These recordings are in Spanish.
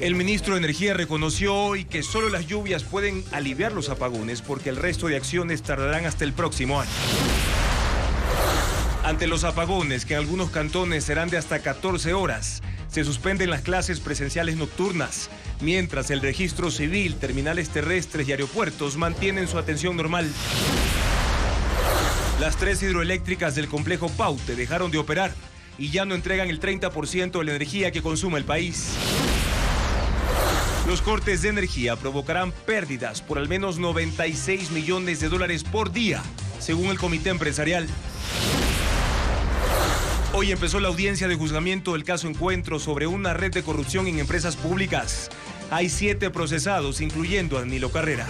El ministro de Energía reconoció hoy que solo las lluvias pueden aliviar los apagones porque el resto de acciones tardarán hasta el próximo año. Ante los apagones, que en algunos cantones serán de hasta 14 horas, se suspenden las clases presenciales nocturnas, mientras el registro civil, terminales terrestres y aeropuertos mantienen su atención normal. Las 3 hidroeléctricas del complejo Paute dejaron de operar y ya no entregan el 30% de la energía que consume el país. Los cortes de energía provocarán pérdidas por al menos $96 millones por día, según el comité empresarial. Hoy empezó la audiencia de juzgamiento del caso Encuentro sobre una red de corrupción en empresas públicas. Hay 7 procesados, incluyendo a Danilo Carrera.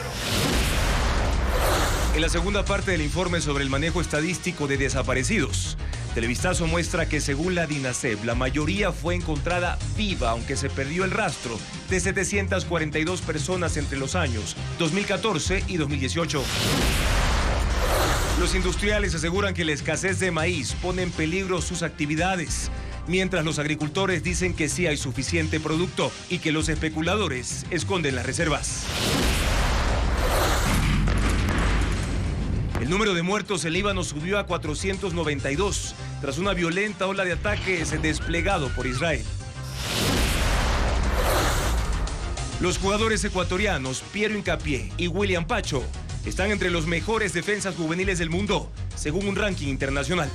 En la segunda parte del informe sobre el manejo estadístico de desaparecidos, Televistazo muestra que según la DINASEP, la mayoría fue encontrada viva, aunque se perdió el rastro de 742 personas entre los años 2014 y 2018. Los industriales aseguran que la escasez de maíz pone en peligro sus actividades, mientras los agricultores dicen que sí hay suficiente producto y que los especuladores esconden las reservas. El número de muertos en Líbano subió a 492 tras una violenta ola de ataques desplegado por Israel. Los jugadores ecuatorianos Piero Hincapié y William Pacho están entre los mejores defensas juveniles del mundo, según un ranking internacional.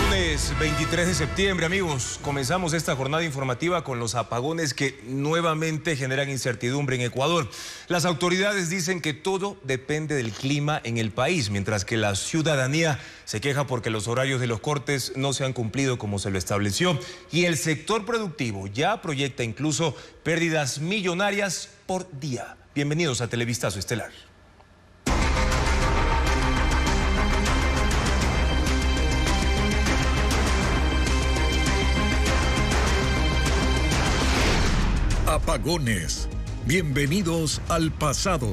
Lunes 23 de septiembre, amigos, comenzamos esta jornada informativa con los apagones que nuevamente generan incertidumbre en Ecuador. Las autoridades dicen que todo depende del clima en el país, mientras que la ciudadanía se queja porque los horarios de los cortes no se han cumplido como se lo estableció y el sector productivo ya proyecta incluso pérdidas millonarias por día. Bienvenidos a Televistazo Estelar. Apagones. Bienvenidos al pasado.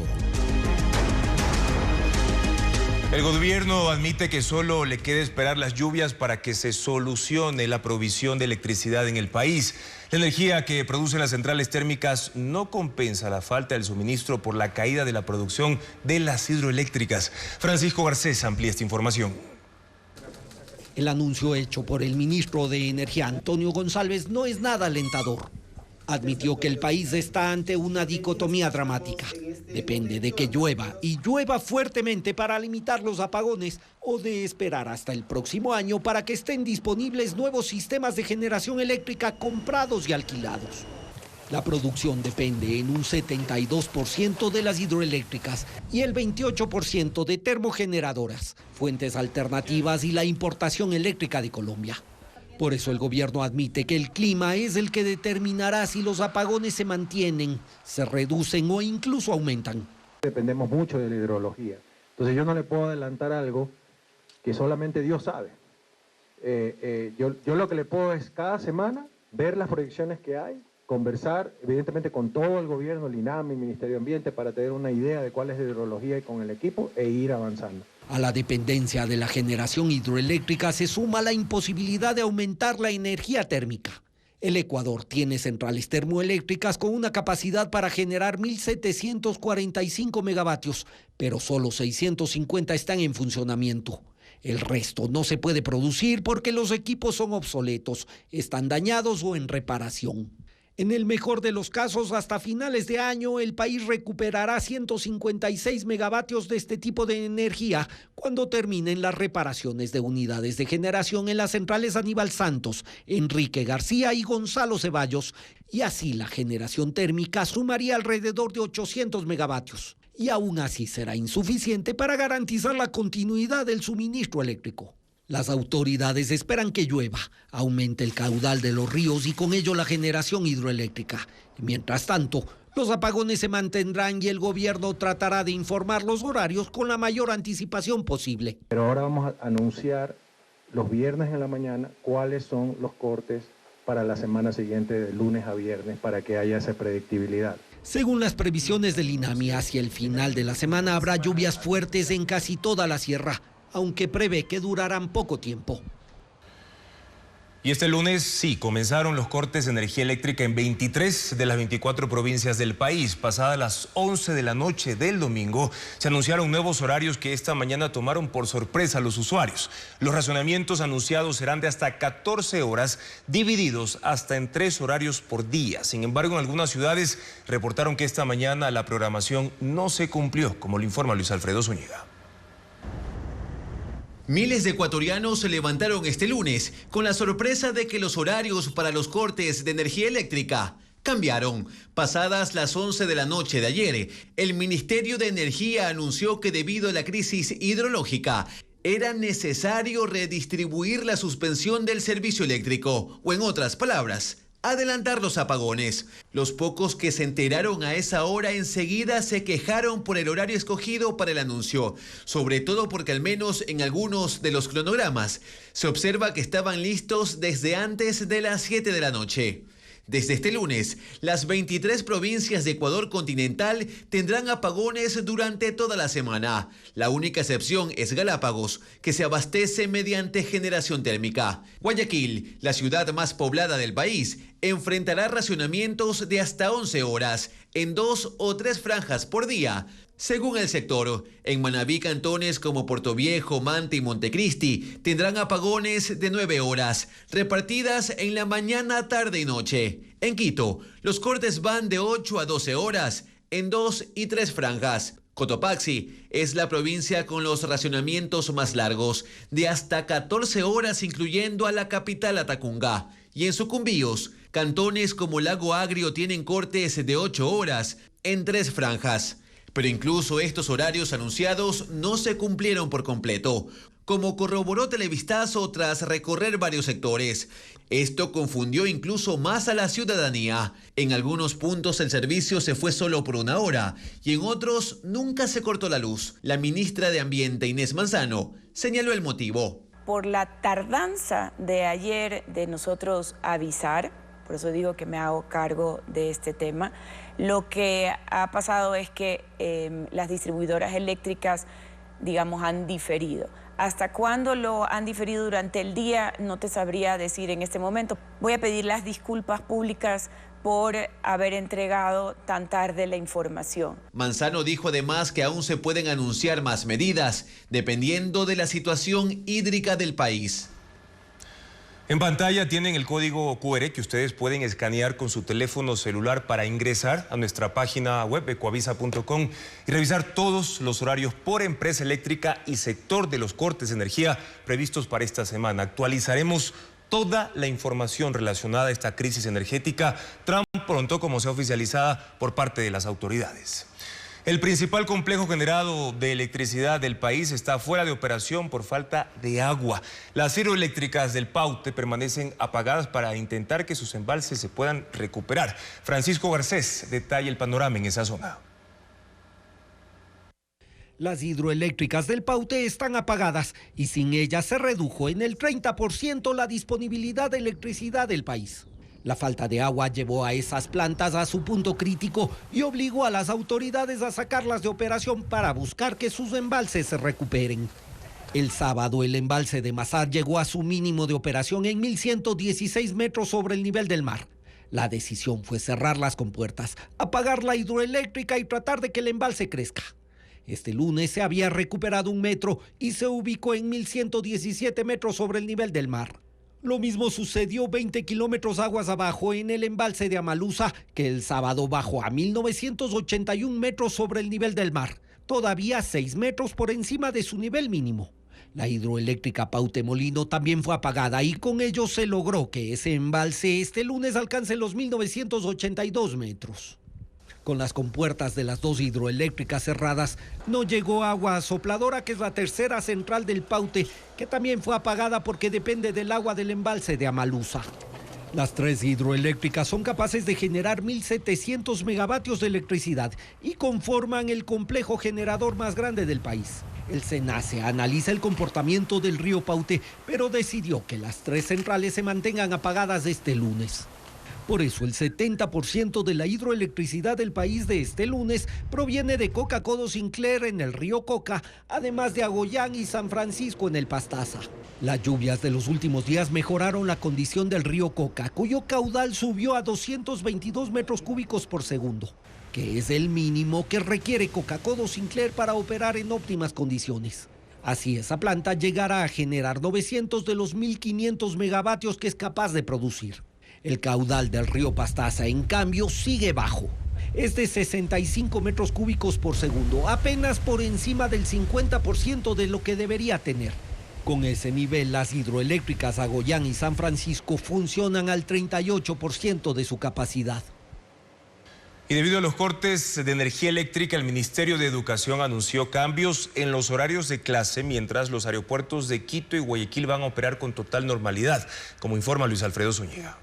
El gobierno admite que solo le queda esperar las lluvias para que se solucione la provisión de electricidad en el país. La energía que producen las centrales térmicas no compensa la falta del suministro por la caída de la producción de las hidroeléctricas. Francisco Garcés amplía esta información. El anuncio hecho por el ministro de Energía, Antonio González, no es nada alentador. Admitió que el país está ante una dicotomía dramática. Depende de que llueva y llueva fuertemente para limitar los apagones o de esperar hasta el próximo año para que estén disponibles nuevos sistemas de generación eléctrica comprados y alquilados. La producción depende en un 72% de las hidroeléctricas y el 28% de termogeneradoras, fuentes alternativas y la importación eléctrica de Colombia. Por eso el gobierno admite que el clima es el que determinará si los apagones se mantienen, se reducen o incluso aumentan. Dependemos mucho de la hidrología. Entonces yo no le puedo adelantar algo que solamente Dios sabe. Yo lo que le puedo es cada semana ver las proyecciones que hay, conversar evidentemente con todo el gobierno, el INAMI, el Ministerio de Ambiente, para tener una idea de cuál es la hidrología y con el equipo e ir avanzando. A la dependencia de la generación hidroeléctrica se suma la imposibilidad de aumentar la energía térmica. El Ecuador tiene centrales termoeléctricas con una capacidad para generar 1.745 megavatios, pero solo 650 están en funcionamiento. El resto no se puede producir porque los equipos son obsoletos, están dañados o en reparación. En el mejor de los casos, hasta finales de año, el país recuperará 156 megavatios de este tipo de energía cuando terminen las reparaciones de unidades de generación en las centrales Aníbal Santos, Enrique García y Gonzalo Ceballos, y así la generación térmica sumaría alrededor de 800 megavatios. Y aún así será insuficiente para garantizar la continuidad del suministro eléctrico. Las autoridades esperan que llueva, aumente el caudal de los ríos y con ello la generación hidroeléctrica. Mientras tanto, los apagones se mantendrán y el gobierno tratará de informar los horarios con la mayor anticipación posible. Pero ahora vamos a anunciar los viernes en la mañana cuáles son los cortes para la semana siguiente, de lunes a viernes, para que haya esa predictibilidad. Según las previsiones del INAMI, hacia el final de la semana habrá lluvias fuertes en casi toda la sierra, aunque prevé que durarán poco tiempo. Y este lunes sí, comenzaron los cortes de energía eléctrica en 23 de las 24 provincias del país. Pasadas las 11 de la noche del domingo, se anunciaron nuevos horarios que esta mañana tomaron por sorpresa a los usuarios. Los racionamientos anunciados serán de hasta 14 horas, divididos hasta en 3 horarios por día. Sin embargo, en algunas ciudades reportaron que esta mañana la programación no se cumplió, como lo informa Luis Alfredo Zúñiga. Miles de ecuatorianos se levantaron este lunes con la sorpresa de que los horarios para los cortes de energía eléctrica cambiaron. Pasadas las 11 de la noche de ayer, el Ministerio de Energía anunció que debido a la crisis hidrológica era necesario redistribuir la suspensión del servicio eléctrico, o en otras palabras, adelantar los apagones. Los pocos que se enteraron a esa hora enseguida se quejaron por el horario escogido para el anuncio, sobre todo porque al menos en algunos de los cronogramas se observa que estaban listos desde antes de las 7 de la noche. Desde este lunes, las 23 provincias de Ecuador continental tendrán apagones durante toda la semana. La única excepción es Galápagos, que se abastece mediante generación térmica. Guayaquil, la ciudad más poblada del país, enfrentará racionamientos de hasta 11 horas, en 2 o 3 franjas por día. Según el sector, en Manabí cantones como Portoviejo, Manta y Montecristi tendrán apagones de 9 horas, repartidas en la mañana, tarde y noche. En Quito, los cortes van de 8 a 12 horas, en 2 y 3 franjas. Cotopaxi es la provincia con los racionamientos más largos, de hasta 14 horas incluyendo a la capital Atacunga. Y en Sucumbíos, cantones como Lago Agrio tienen cortes de 8 horas, en 3 franjas. Pero incluso estos horarios anunciados no se cumplieron por completo, como corroboró Televistazo tras recorrer varios sectores. Esto confundió incluso más a la ciudadanía. En algunos puntos el servicio se fue solo por 1 hora y en otros nunca se cortó la luz. La ministra de Ambiente, Inés Manzano, señaló el motivo. Por la tardanza de ayer de nosotros avisar, por eso digo que me hago cargo de este tema, lo que ha pasado es que las distribuidoras eléctricas, digamos, han diferido. ¿Hasta cuándo lo han diferido durante el día? No te sabría decir en este momento. Voy a pedir las disculpas públicas por haber entregado tan tarde la información. Manzano dijo además que aún se pueden anunciar más medidas, dependiendo de la situación hídrica del país. En pantalla tienen el código QR que ustedes pueden escanear con su teléfono celular para ingresar a nuestra página web ecuavisa.com y revisar todos los horarios por empresa eléctrica y sector de los cortes de energía previstos para esta semana. Actualizaremos toda la información relacionada a esta crisis energética tan pronto como sea oficializada por parte de las autoridades. El principal complejo generado de electricidad del país está fuera de operación por falta de agua. Las hidroeléctricas del Paute permanecen apagadas para intentar que sus embalses se puedan recuperar. Francisco Garcés detalla el panorama en esa zona. Las hidroeléctricas del Paute están apagadas y sin ellas se redujo en el 30% la disponibilidad de electricidad del país. La falta de agua llevó a esas plantas a su punto crítico y obligó a las autoridades a sacarlas de operación para buscar que sus embalses se recuperen. El sábado el embalse de Mazar llegó a su mínimo de operación en 1.116 metros sobre el nivel del mar. La decisión fue cerrar las compuertas, apagar la hidroeléctrica y tratar de que el embalse crezca. Este lunes se había recuperado 1 metro y se ubicó en 1.117 metros sobre el nivel del mar. Lo mismo sucedió 20 kilómetros aguas abajo en el embalse de Amalusa, que el sábado bajó a 1.981 metros sobre el nivel del mar, todavía 6 metros por encima de su nivel mínimo. La hidroeléctrica Paute Molino también fue apagada y con ello se logró que ese embalse este lunes alcance los 1.982 metros. Con las compuertas de las 2 hidroeléctricas cerradas, no llegó agua a Sopladora, que es la tercera central del Paute, que también fue apagada porque depende del agua del embalse de Amalusa. Las 3 hidroeléctricas son capaces de generar 1.700 megavatios de electricidad y conforman el complejo generador más grande del país. El SENACE analiza el comportamiento del río Paute, pero decidió que las 3 centrales se mantengan apagadas este lunes. Por eso el 70% de la hidroelectricidad del país de este lunes proviene de Coca-Codo Sinclair en el río Coca, además de Agollán y San Francisco en el Pastaza. Las lluvias de los últimos días mejoraron la condición del río Coca, cuyo caudal subió a 222 metros cúbicos por segundo, que es el mínimo que requiere Coca-Codo Sinclair para operar en óptimas condiciones. Así, esa planta llegará a generar 900 de los 1.500 megavatios que es capaz de producir. El caudal del río Pastaza, en cambio, sigue bajo. Es de 65 metros cúbicos por segundo, apenas por encima del 50% de lo que debería tener. Con ese nivel, las hidroeléctricas Agollán y San Francisco funcionan al 38% de su capacidad. Y debido a los cortes de energía eléctrica, el Ministerio de Educación anunció cambios en los horarios de clase, mientras los aeropuertos de Quito y Guayaquil van a operar con total normalidad, como informa Luis Alfredo Zúñiga.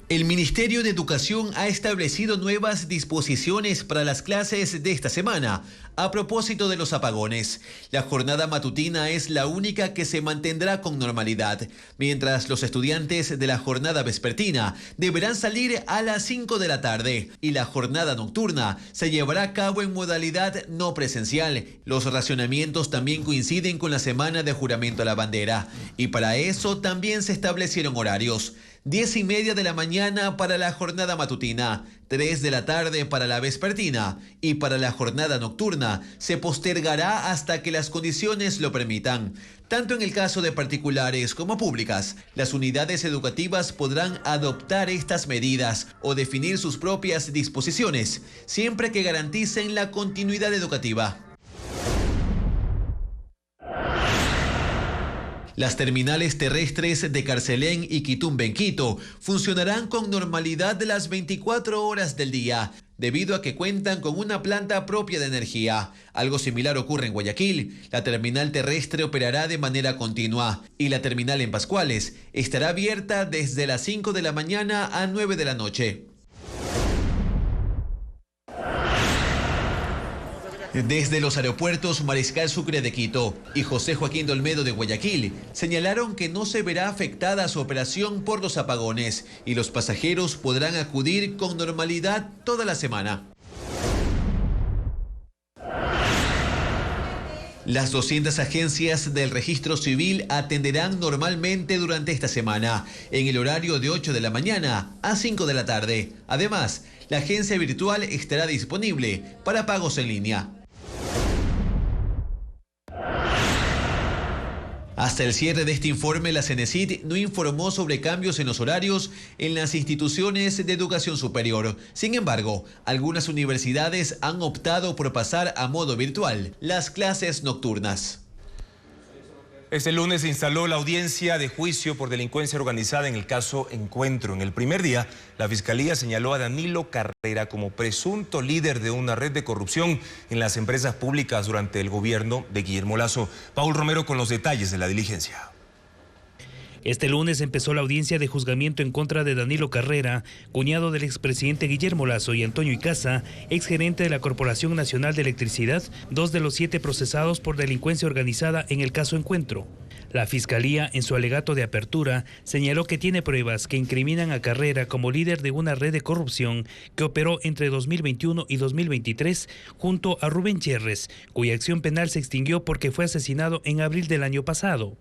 El Ministerio de Educación ha establecido nuevas disposiciones para las clases de esta semana. A propósito de los apagones, la jornada matutina es la única que se mantendrá con normalidad, mientras los estudiantes de la jornada vespertina deberán salir a las 5 de la tarde y la jornada nocturna se llevará a cabo en modalidad no presencial. Los racionamientos también coinciden con la semana de juramento a la bandera y para eso también se establecieron horarios. 10:30 de la mañana para la jornada matutina, 3 de la tarde para la vespertina y para la jornada nocturna se postergará hasta que las condiciones lo permitan. Tanto en el caso de particulares como públicas, las unidades educativas podrán adoptar estas medidas o definir sus propias disposiciones, siempre que garanticen la continuidad educativa. Las terminales terrestres de Carcelén y Quitumbe en Quito funcionarán con normalidad de las 24 horas del día, debido a que cuentan con una planta propia de energía. Algo similar ocurre en Guayaquil. La terminal terrestre operará de manera continua y la terminal en Pascuales estará abierta desde las 5 de la mañana a 9 de la noche. Desde los aeropuertos Mariscal Sucre de Quito y José Joaquín de Olmedo de Guayaquil señalaron que no se verá afectada su operación por los apagones y los pasajeros podrán acudir con normalidad toda la semana. Las 200 agencias del registro civil atenderán normalmente durante esta semana, en el horario de 8 de la mañana a 5 de la tarde. Además, la agencia virtual estará disponible para pagos en línea. Hasta el cierre de este informe, la Cenecit no informó sobre cambios en los horarios en las instituciones de educación superior. Sin embargo, algunas universidades han optado por pasar a modo virtual las clases nocturnas. Este lunes se instaló la audiencia de juicio por delincuencia organizada en el caso Encuentro. En el primer día, la Fiscalía señaló a Danilo Carrera como presunto líder de una red de corrupción en las empresas públicas durante el gobierno de Guillermo Lasso. Paul Romero con los detalles de la diligencia. Este lunes empezó la audiencia de juzgamiento en contra de Danilo Carrera, cuñado del expresidente Guillermo Lasso, y Antonio Icaza, exgerente de la Corporación Nacional de Electricidad, 2 de los 7 procesados por delincuencia organizada en el caso Encuentro. La Fiscalía, en su alegato de apertura, señaló que tiene pruebas que incriminan a Carrera como líder de una red de corrupción que operó entre 2021 y 2023 junto a Rubén Cherres, cuya acción penal se extinguió porque fue asesinado en abril del año pasado.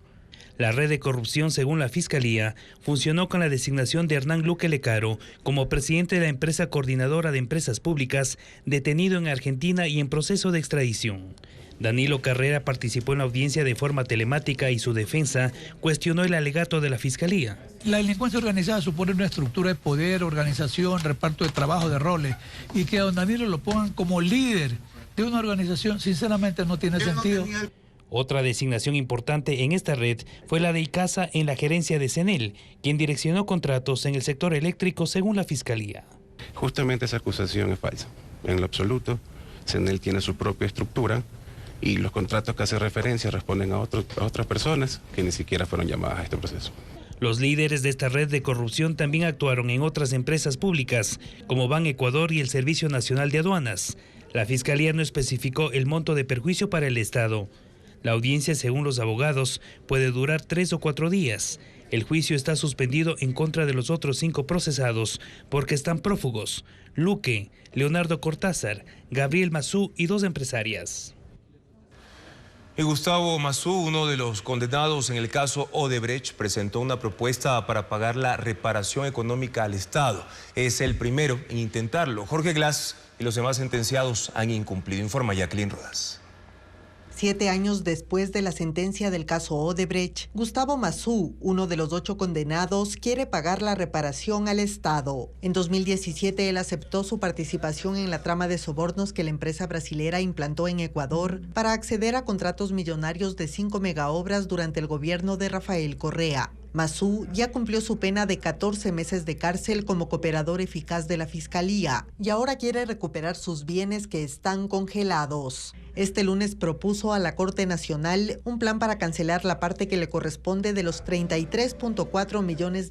La red de corrupción, según la Fiscalía, funcionó con la designación de Hernán Luque Lecaro como presidente de la empresa coordinadora de empresas públicas, detenido en Argentina y en proceso de extradición. Danilo Carrera participó en la audiencia de forma telemática y su defensa cuestionó el alegato de la Fiscalía. La delincuencia organizada supone una estructura de poder, organización, reparto de trabajo, de roles, y que a don Danilo lo pongan como líder de una organización, sinceramente no tiene sentido. Otra designación importante en esta red fue la de Icaza en la gerencia de CENEL, quien direccionó contratos en el sector eléctrico según la Fiscalía. Justamente esa acusación es falsa. En lo absoluto, CENEL tiene su propia estructura y los contratos que hace referencia responden a otras personas que ni siquiera fueron llamadas a este proceso. Los líderes de esta red de corrupción también actuaron en otras empresas públicas, como Ban Ecuador y el Servicio Nacional de Aduanas. La Fiscalía no especificó el monto de perjuicio para el Estado. La audiencia, según los abogados, puede durar 3 o 4 días. El juicio está suspendido en contra de los otros 5 procesados porque están prófugos: Luque, Leonardo Cortázar, Gabriel Mazú y 2 empresarias. Y Gustavo Mazú, uno de los condenados en el caso Odebrecht, presentó una propuesta para pagar la reparación económica al Estado. Es el primero en intentarlo. Jorge Glass y los demás sentenciados han incumplido, informa Jacqueline Rodas. 7 años después de la sentencia del caso Odebrecht, Gustavo Mazú, uno de los 8 condenados, quiere pagar la reparación al Estado. En 2017, él aceptó su participación en la trama de sobornos que la empresa brasilera implantó en Ecuador para acceder a contratos millonarios de 5 megaobras durante el gobierno de Rafael Correa. Mazú ya cumplió su pena de 14 meses de cárcel como cooperador eficaz de la Fiscalía y ahora quiere recuperar sus bienes que están congelados. Este lunes propuso a la Corte Nacional un plan para cancelar la parte que le corresponde de los $33.4 millones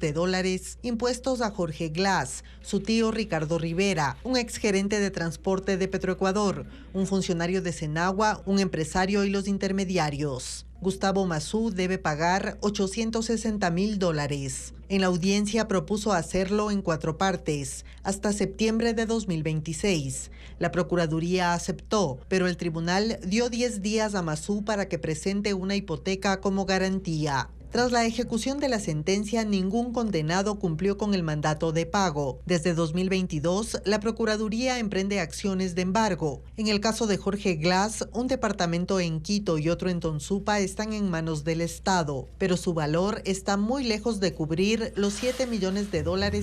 impuestos a Jorge Glass, su tío Ricardo Rivera, un exgerente de transporte de Petroecuador, un funcionario de Senagua, un empresario y los intermediarios. Gustavo Mazú debe pagar $860,000. En la audiencia propuso hacerlo en 4 partes, hasta septiembre de 2026. La Procuraduría aceptó, pero el tribunal dio 10 días a Mazú para que presente una hipoteca como garantía. Tras la ejecución de la sentencia, ningún condenado cumplió con el mandato de pago. Desde 2022, la Procuraduría emprende acciones de embargo. En el caso de Jorge Glass, un departamento en Quito y otro en Tonsupa están en manos del Estado, pero su valor está muy lejos de cubrir los $7 millones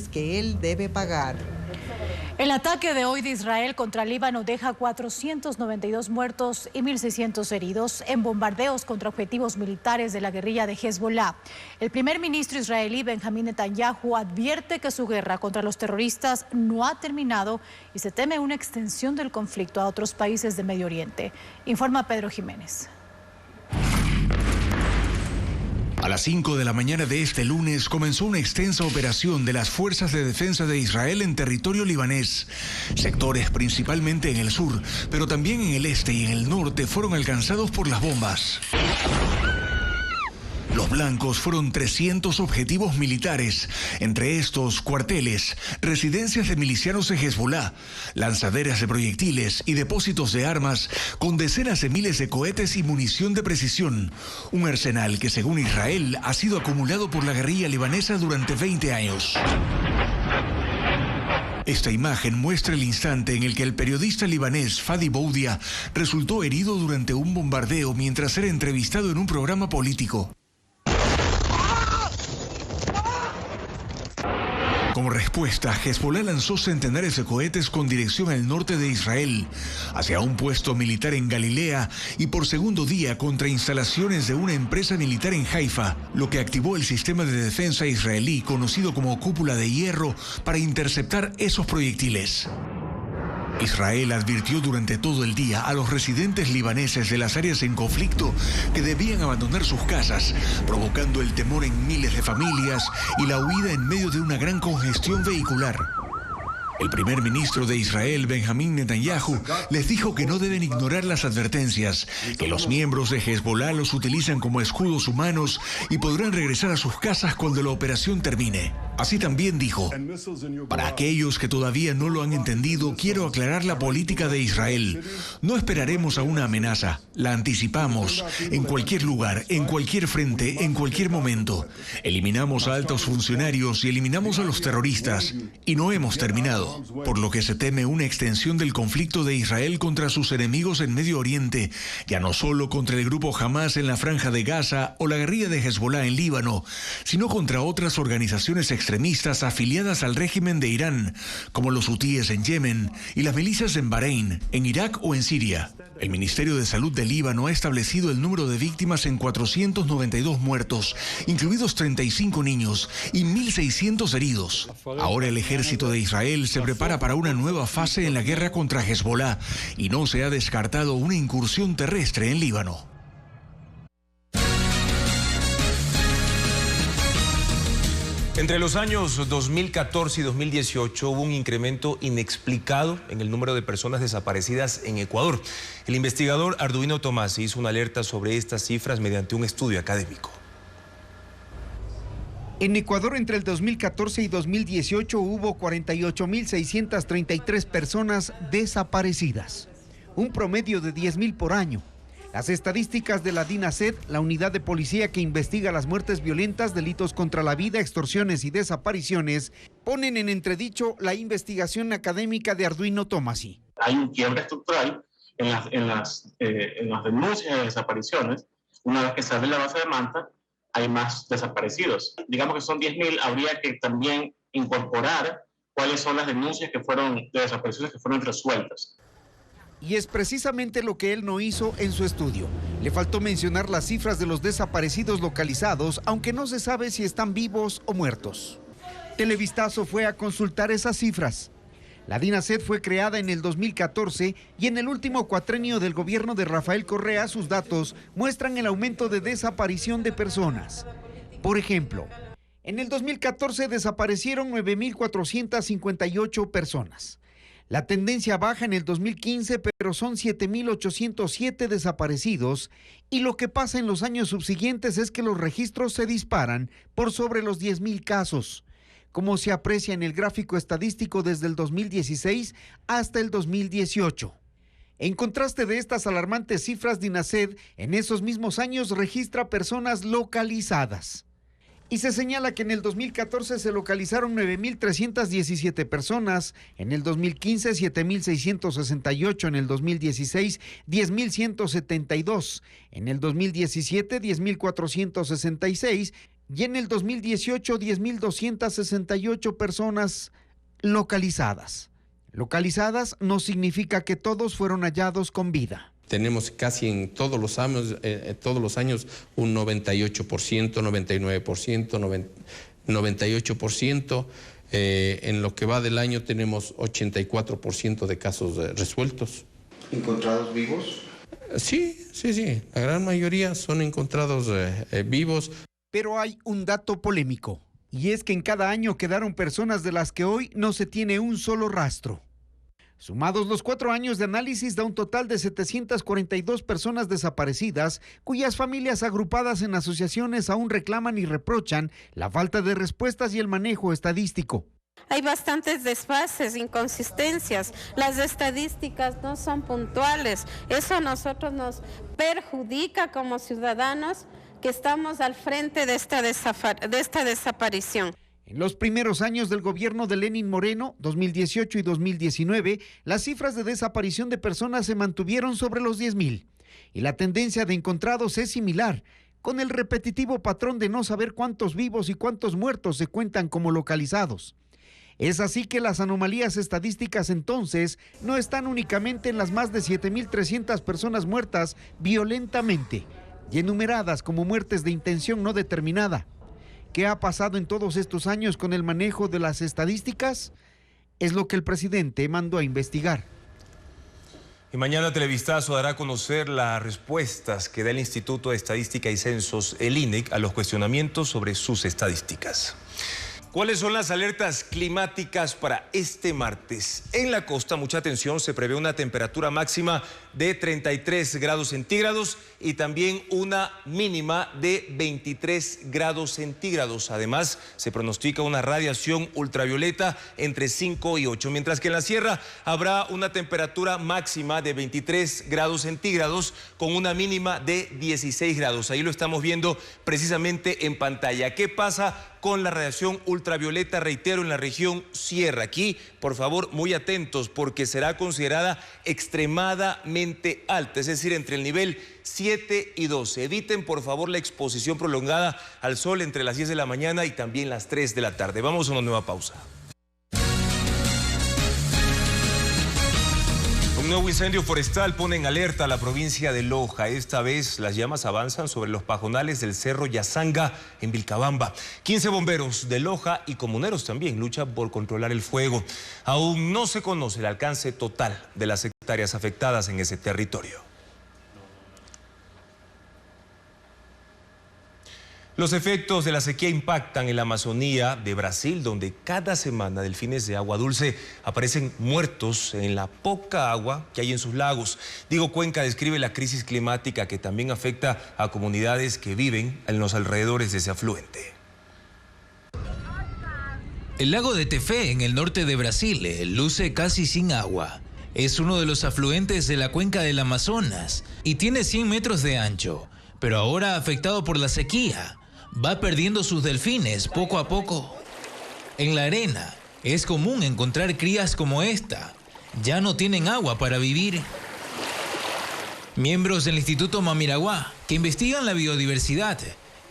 que él debe pagar. El ataque de hoy de Israel contra Líbano deja 492 muertos y 1.600 heridos en bombardeos contra objetivos militares de la guerrilla de Hezbollah. El primer ministro israelí Benjamín Netanyahu advierte que su guerra contra los terroristas no ha terminado y se teme una extensión del conflicto a otros países de Medio Oriente. Informa Pedro Jiménez. A las 5 de la mañana de este lunes comenzó una extensa operación de las Fuerzas de Defensa de Israel en territorio libanés. Sectores principalmente en el sur, pero también en el este y en el norte fueron alcanzados por las bombas. Los blancos fueron 300 objetivos militares, entre estos cuarteles, residencias de milicianos de Hezbollah, lanzaderas de proyectiles y depósitos de armas con decenas de miles de cohetes y munición de precisión. Un arsenal que, según Israel, ha sido acumulado por la guerrilla libanesa durante 20 años. Esta imagen muestra el instante en el que el periodista libanés Fadi Boudia resultó herido durante un bombardeo mientras era entrevistado en un programa político. Como respuesta, Hezbollah lanzó centenares de cohetes con dirección al norte de Israel, hacia un puesto militar en Galilea y por segundo día contra instalaciones de una empresa militar en Haifa, lo que activó el sistema de defensa israelí conocido como cúpula de hierro para interceptar esos proyectiles. Israel advirtió durante todo el día a los residentes libaneses de las áreas en conflicto que debían abandonar sus casas, provocando el temor en miles de familias y la huida en medio de una gran congestión vehicular. El primer ministro de Israel, Benjamín Netanyahu, les dijo que no deben ignorar las advertencias, que los miembros de Hezbollah los utilizan como escudos humanos y podrán regresar a sus casas cuando la operación termine. Así también dijo: para aquellos que todavía no lo han entendido, quiero aclarar la política de Israel. No esperaremos a una amenaza, la anticipamos, en cualquier lugar, en cualquier frente, en cualquier momento. Eliminamos a altos funcionarios y eliminamos a los terroristas, y no hemos terminado. Por lo que se teme una extensión del conflicto de Israel contra sus enemigos en Medio Oriente, ya no solo contra el grupo Hamas en la Franja de Gaza o la guerrilla de Hezbollah en Líbano, sino contra otras organizaciones extremistas afiliadas al régimen de Irán, como los hutíes en Yemen y las milicias en Bahrein, en Irak o en Siria. El Ministerio de Salud de Líbano ha establecido el número de víctimas en 492 muertos, incluidos 35 niños y 1.600 heridos. Ahora el ejército de Israel se prepara para una nueva fase en la guerra contra Hezbollah y no se ha descartado una incursión terrestre en Líbano. Entre los años 2014 y 2018 hubo un incremento inexplicado en el número de personas desaparecidas en Ecuador. El investigador Arduino Tomasi hizo una alerta sobre estas cifras mediante un estudio académico. En Ecuador, entre el 2014 y 2018 hubo 48.633 personas desaparecidas, un promedio de 10.000 por año. Las estadísticas de la DINASED, la unidad de policía que investiga las muertes violentas, delitos contra la vida, extorsiones y desapariciones, ponen en entredicho la investigación académica de Arduino Tomasi. Hay un quiebre estructural en las denuncias de desapariciones. Una vez que sale la base de Manta, hay más desaparecidos. Digamos que son 10.000, habría que también incorporar cuáles son las denuncias de desapariciones que fueron resueltas. Y es precisamente lo que él no hizo en su estudio. Le faltó mencionar las cifras de los desaparecidos localizados, aunque no se sabe si están vivos o muertos. Televistazo fue a consultar esas cifras. La DINASED fue creada en el 2014 y en el último cuatrenio del gobierno de Rafael Correa sus datos muestran el aumento de desaparición de personas. Por ejemplo, en el 2014 desaparecieron 9.458 personas. La tendencia baja en el 2015, pero son 7.807 desaparecidos, y lo que pasa en los años subsiguientes es que los registros se disparan por sobre los 10.000 casos, como se aprecia en el gráfico estadístico desde el 2016 hasta el 2018. En contraste de estas alarmantes cifras, DINASED en esos mismos años registra personas localizadas. Y se señala que en el 2014 se localizaron 9.317 personas, en el 2015 7.668, en el 2016 10.172, en el 2017 10.466 y en el 2018 10.268 personas localizadas. Localizadas no significa que todos fueron hallados con vida. Tenemos casi en todos los años un 98%, 99%, 98%. En lo que va del año tenemos 84% de casos resueltos. ¿Encontrados vivos? Sí. La gran mayoría son encontrados vivos. Pero hay un dato polémico, y es que en cada año quedaron personas de las que hoy no se tiene un solo rastro. Sumados los 4 años de análisis da un total de 742 personas desaparecidas, cuyas familias agrupadas en asociaciones aún reclaman y reprochan la falta de respuestas y el manejo estadístico. Hay bastantes desfases, inconsistencias, las estadísticas no son puntuales, eso a nosotros nos perjudica como ciudadanos que estamos al frente de esta desaparición. En los primeros años del gobierno de Lenín Moreno, 2018 y 2019, las cifras de desaparición de personas se mantuvieron sobre los 10.000. Y la tendencia de encontrados es similar, con el repetitivo patrón de no saber cuántos vivos y cuántos muertos se cuentan como localizados. Es así que las anomalías estadísticas entonces no están únicamente en las más de 7.300 personas muertas violentamente y enumeradas como muertes de intención no determinada. ¿Qué ha pasado en todos estos años con el manejo de las estadísticas? Es lo que el presidente mandó a investigar. Y mañana Televistazo dará a conocer las respuestas que da el Instituto de Estadística y Censos, el INEC, a los cuestionamientos sobre sus estadísticas. ¿Cuáles son las alertas climáticas para este martes? En la costa, mucha atención, se prevé una temperatura máxima de 33 grados centígrados y también una mínima de 23 grados centígrados. Además, se pronostica una radiación ultravioleta entre 5 y 8, mientras que en la sierra habrá una temperatura máxima de 23 grados centígrados con una mínima de 16 grados. Ahí lo estamos viendo precisamente en pantalla. ¿Qué pasa con la radiación ultravioleta? Reitero, en la región sierra. Aquí, por favor, muy atentos porque será considerada extremadamente alta, es decir, entre el nivel 7 y 12. Eviten, por favor, la exposición prolongada al sol entre las 10 de la mañana y también las 3 de la tarde. Vamos a una nueva pausa. Un nuevo incendio forestal pone en alerta a la provincia de Loja. Esta vez las llamas avanzan sobre los pajonales del Cerro Yazanga en Vilcabamba. 15 bomberos de Loja y comuneros también luchan por controlar el fuego. Aún no se conoce el alcance total de las hectáreas afectadas en ese territorio. Los efectos de la sequía impactan en la Amazonía de Brasil, donde cada semana delfines de agua dulce aparecen muertos en la poca agua que hay en sus lagos. Diego Cuenca describe la crisis climática que también afecta a comunidades que viven en los alrededores de ese afluente. El lago de Tefé, en el norte de Brasil, luce casi sin agua. Es uno de los afluentes de la cuenca del Amazonas y tiene 100 metros de ancho, pero ahora afectado por la sequía, va perdiendo sus delfines poco a poco. En la arena es común encontrar crías como esta. Ya no tienen agua para vivir. Miembros del Instituto Mamiraguá, que investigan la biodiversidad,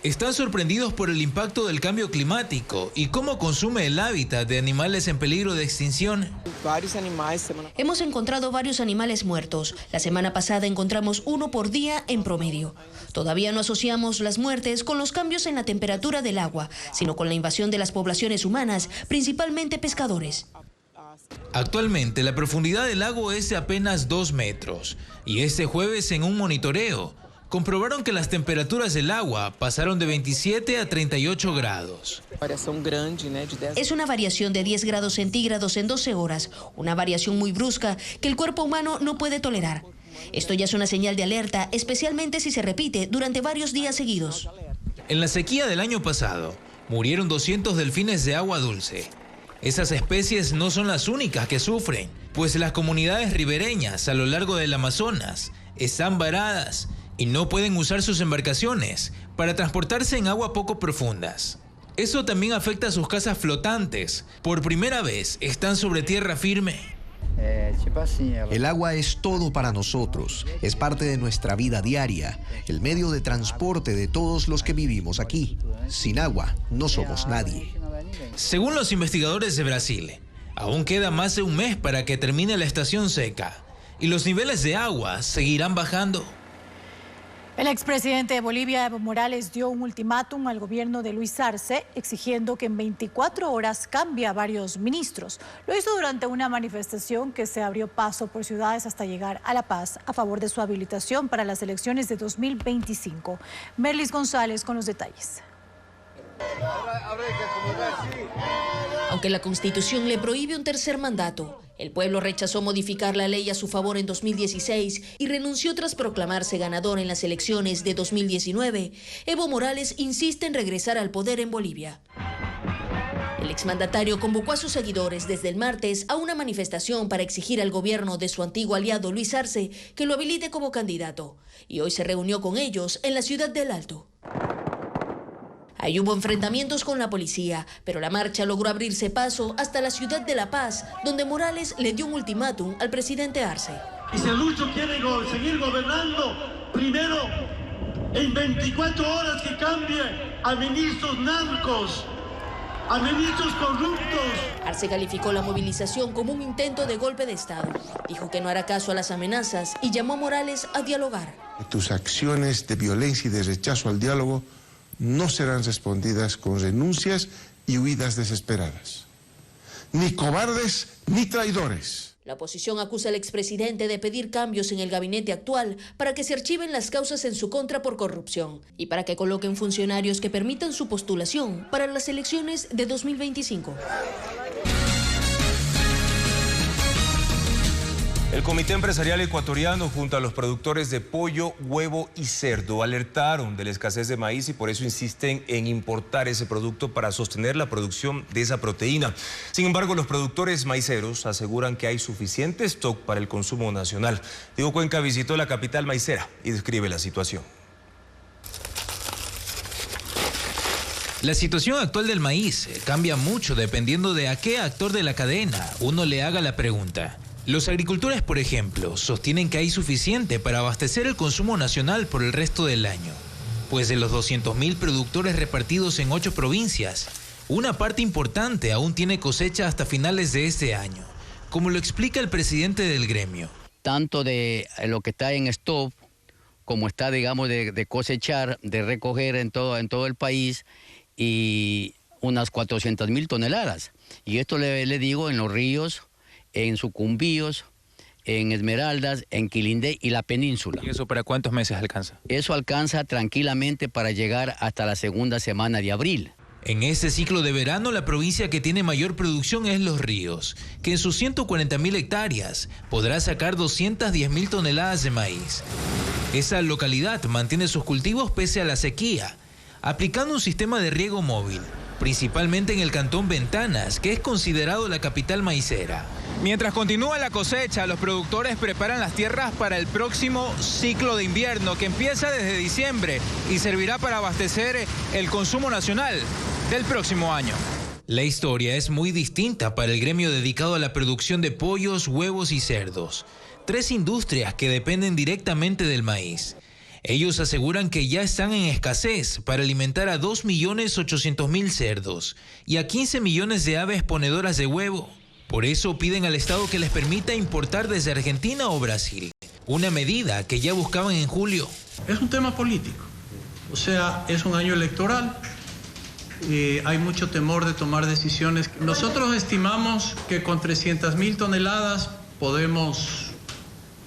están sorprendidos por el impacto del cambio climático y cómo consume el hábitat de animales en peligro de extinción. Hemos encontrado varios animales muertos. La semana pasada encontramos uno por día en promedio. Todavía no asociamos las muertes con los cambios en la temperatura del agua, sino con la invasión de las poblaciones humanas, principalmente pescadores. Actualmente la profundidad del lago es de apenas 2 metros y este jueves en un monitoreo comprobaron que las temperaturas del agua pasaron de 27 a 38 grados. Es una variación de 10 grados centígrados en 12 horas, una variación muy brusca que el cuerpo humano no puede tolerar. Esto ya es una señal de alerta, especialmente si se repite durante varios días seguidos. En la sequía del año pasado, murieron 200 delfines de agua dulce. Esas especies no son las únicas que sufren, pues las comunidades ribereñas a lo largo del Amazonas están varadas y no pueden usar sus embarcaciones para transportarse en agua poco profundas. Eso también afecta a sus casas flotantes. Por primera vez están sobre tierra firme. El agua es todo para nosotros, es parte de nuestra vida diaria, el medio de transporte de todos los que vivimos aquí. Sin agua no somos nadie. Según los investigadores de Brasil, aún queda más de un mes para que termine la estación seca y los niveles de agua seguirán bajando. El expresidente de Bolivia, Evo Morales, dio un ultimátum al gobierno de Luis Arce exigiendo que en 24 horas cambie a varios ministros. Lo hizo durante una manifestación que se abrió paso por ciudades hasta llegar a La Paz a favor de su habilitación para las elecciones de 2025. Merlis González con los detalles. Aunque la Constitución le prohíbe un tercer mandato, el pueblo rechazó modificar la ley a su favor en 2016 y renunció tras proclamarse ganador en las elecciones de 2019. Evo Morales insiste en regresar al poder en Bolivia. El exmandatario convocó a sus seguidores desde el martes a una manifestación para exigir al gobierno de su antiguo aliado Luis Arce que lo habilite como candidato, y hoy se reunió con ellos en la ciudad del Alto. Ahí hubo enfrentamientos con la policía, pero la marcha logró abrirse paso hasta la ciudad de La Paz, donde Morales le dio un ultimátum al presidente Arce. Y si Lucho quiere seguir gobernando, primero, en 24 horas que cambie a ministros narcos, a ministros corruptos. Arce calificó la movilización como un intento de golpe de Estado. Dijo que no hará caso a las amenazas y llamó a Morales a dialogar. Tus acciones de violencia y de rechazo al diálogo no serán respondidas con renuncias y huidas desesperadas. Ni cobardes ni traidores. La oposición acusa al expresidente de pedir cambios en el gabinete actual para que se archiven las causas en su contra por corrupción y para que coloquen funcionarios que permitan su postulación para las elecciones de 2025. El Comité Empresarial Ecuatoriano junto a los productores de pollo, huevo y cerdo alertaron de la escasez de maíz y por eso insisten en importar ese producto para sostener la producción de esa proteína. Sin embargo, los productores maiceros aseguran que hay suficiente stock para el consumo nacional. Diego Cuenca visitó la capital maicera y describe la situación. La situación actual del maíz cambia mucho dependiendo de a qué actor de la cadena uno le haga la pregunta. Los agricultores, por ejemplo, sostienen que hay suficiente para abastecer el consumo nacional por el resto del año, pues de los 200.000 productores repartidos en 8 provincias, una parte importante aún tiene cosecha hasta finales de este año, como lo explica el presidente del gremio. Tanto de lo que está en stock, como está, digamos, de cosechar, de recoger en todo el país, y unas 400.000 toneladas. Y esto le digo en los ríos, en sucumbíos, en Esmeraldas, en Quilindé y la península. ¿Y eso para cuántos meses alcanza? Eso alcanza tranquilamente para llegar hasta la segunda semana de abril. En este ciclo de verano, la provincia que tiene mayor producción es Los Ríos, que en sus 140.000 hectáreas podrá sacar 210.000 toneladas de maíz. Esa localidad mantiene sus cultivos pese a la sequía, aplicando un sistema de riego móvil, principalmente en el cantón Ventanas, que es considerado la capital maicera. Mientras continúa la cosecha, los productores preparan las tierras para el próximo ciclo de invierno, que empieza desde diciembre y servirá para abastecer el consumo nacional del próximo año. La historia es muy distinta para el gremio dedicado a la producción de pollos, huevos y cerdos, 3 industrias que dependen directamente del maíz. Ellos aseguran que ya están en escasez para alimentar a 2.800.000 cerdos y a 15 millones de aves ponedoras de huevo. Por eso piden al Estado que les permita importar desde Argentina o Brasil, una medida que ya buscaban en julio. Es un tema político, o sea, es un año electoral, hay mucho temor de tomar decisiones. Nosotros estimamos que con 300.000 toneladas podemos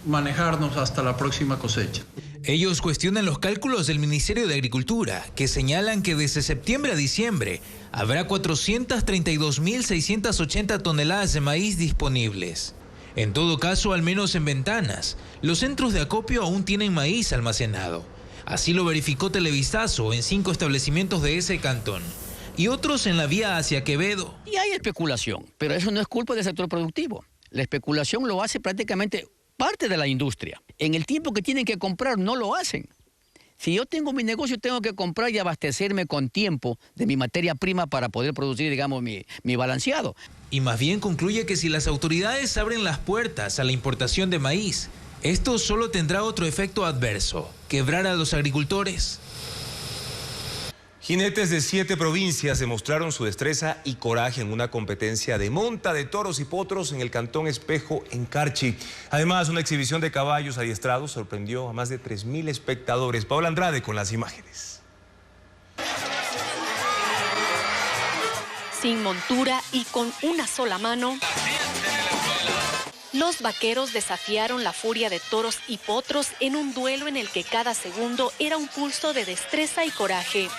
manejarnos hasta la próxima cosecha. Ellos cuestionan los cálculos del Ministerio de Agricultura, que señalan que desde septiembre a diciembre habrá 432.680 toneladas de maíz disponibles. En todo caso, al menos en Ventanas, los centros de acopio aún tienen maíz almacenado. Así lo verificó Televistazo en 5 establecimientos de ese cantón y otros en la vía hacia Quevedo. Y hay especulación, pero eso no es culpa del sector productivo. La especulación lo hace prácticamente parte de la industria. En el tiempo que tienen que comprar no lo hacen. Si yo tengo mi negocio, tengo que comprar y abastecerme con tiempo de mi materia prima para poder producir, digamos, mi balanceado. Y más bien concluye que si las autoridades abren las puertas a la importación de maíz, esto solo tendrá otro efecto adverso: quebrar a los agricultores. Jinetes de 7 provincias demostraron su destreza y coraje en una competencia de monta de toros y potros en el cantón Espejo, en Carchi. Además, una exhibición de caballos adiestrados sorprendió a más de 3.000 espectadores. Paola Andrade con las imágenes. Sin montura y con una sola mano, los vaqueros desafiaron la furia de toros y potros en un duelo en el que cada segundo era un pulso de destreza y coraje.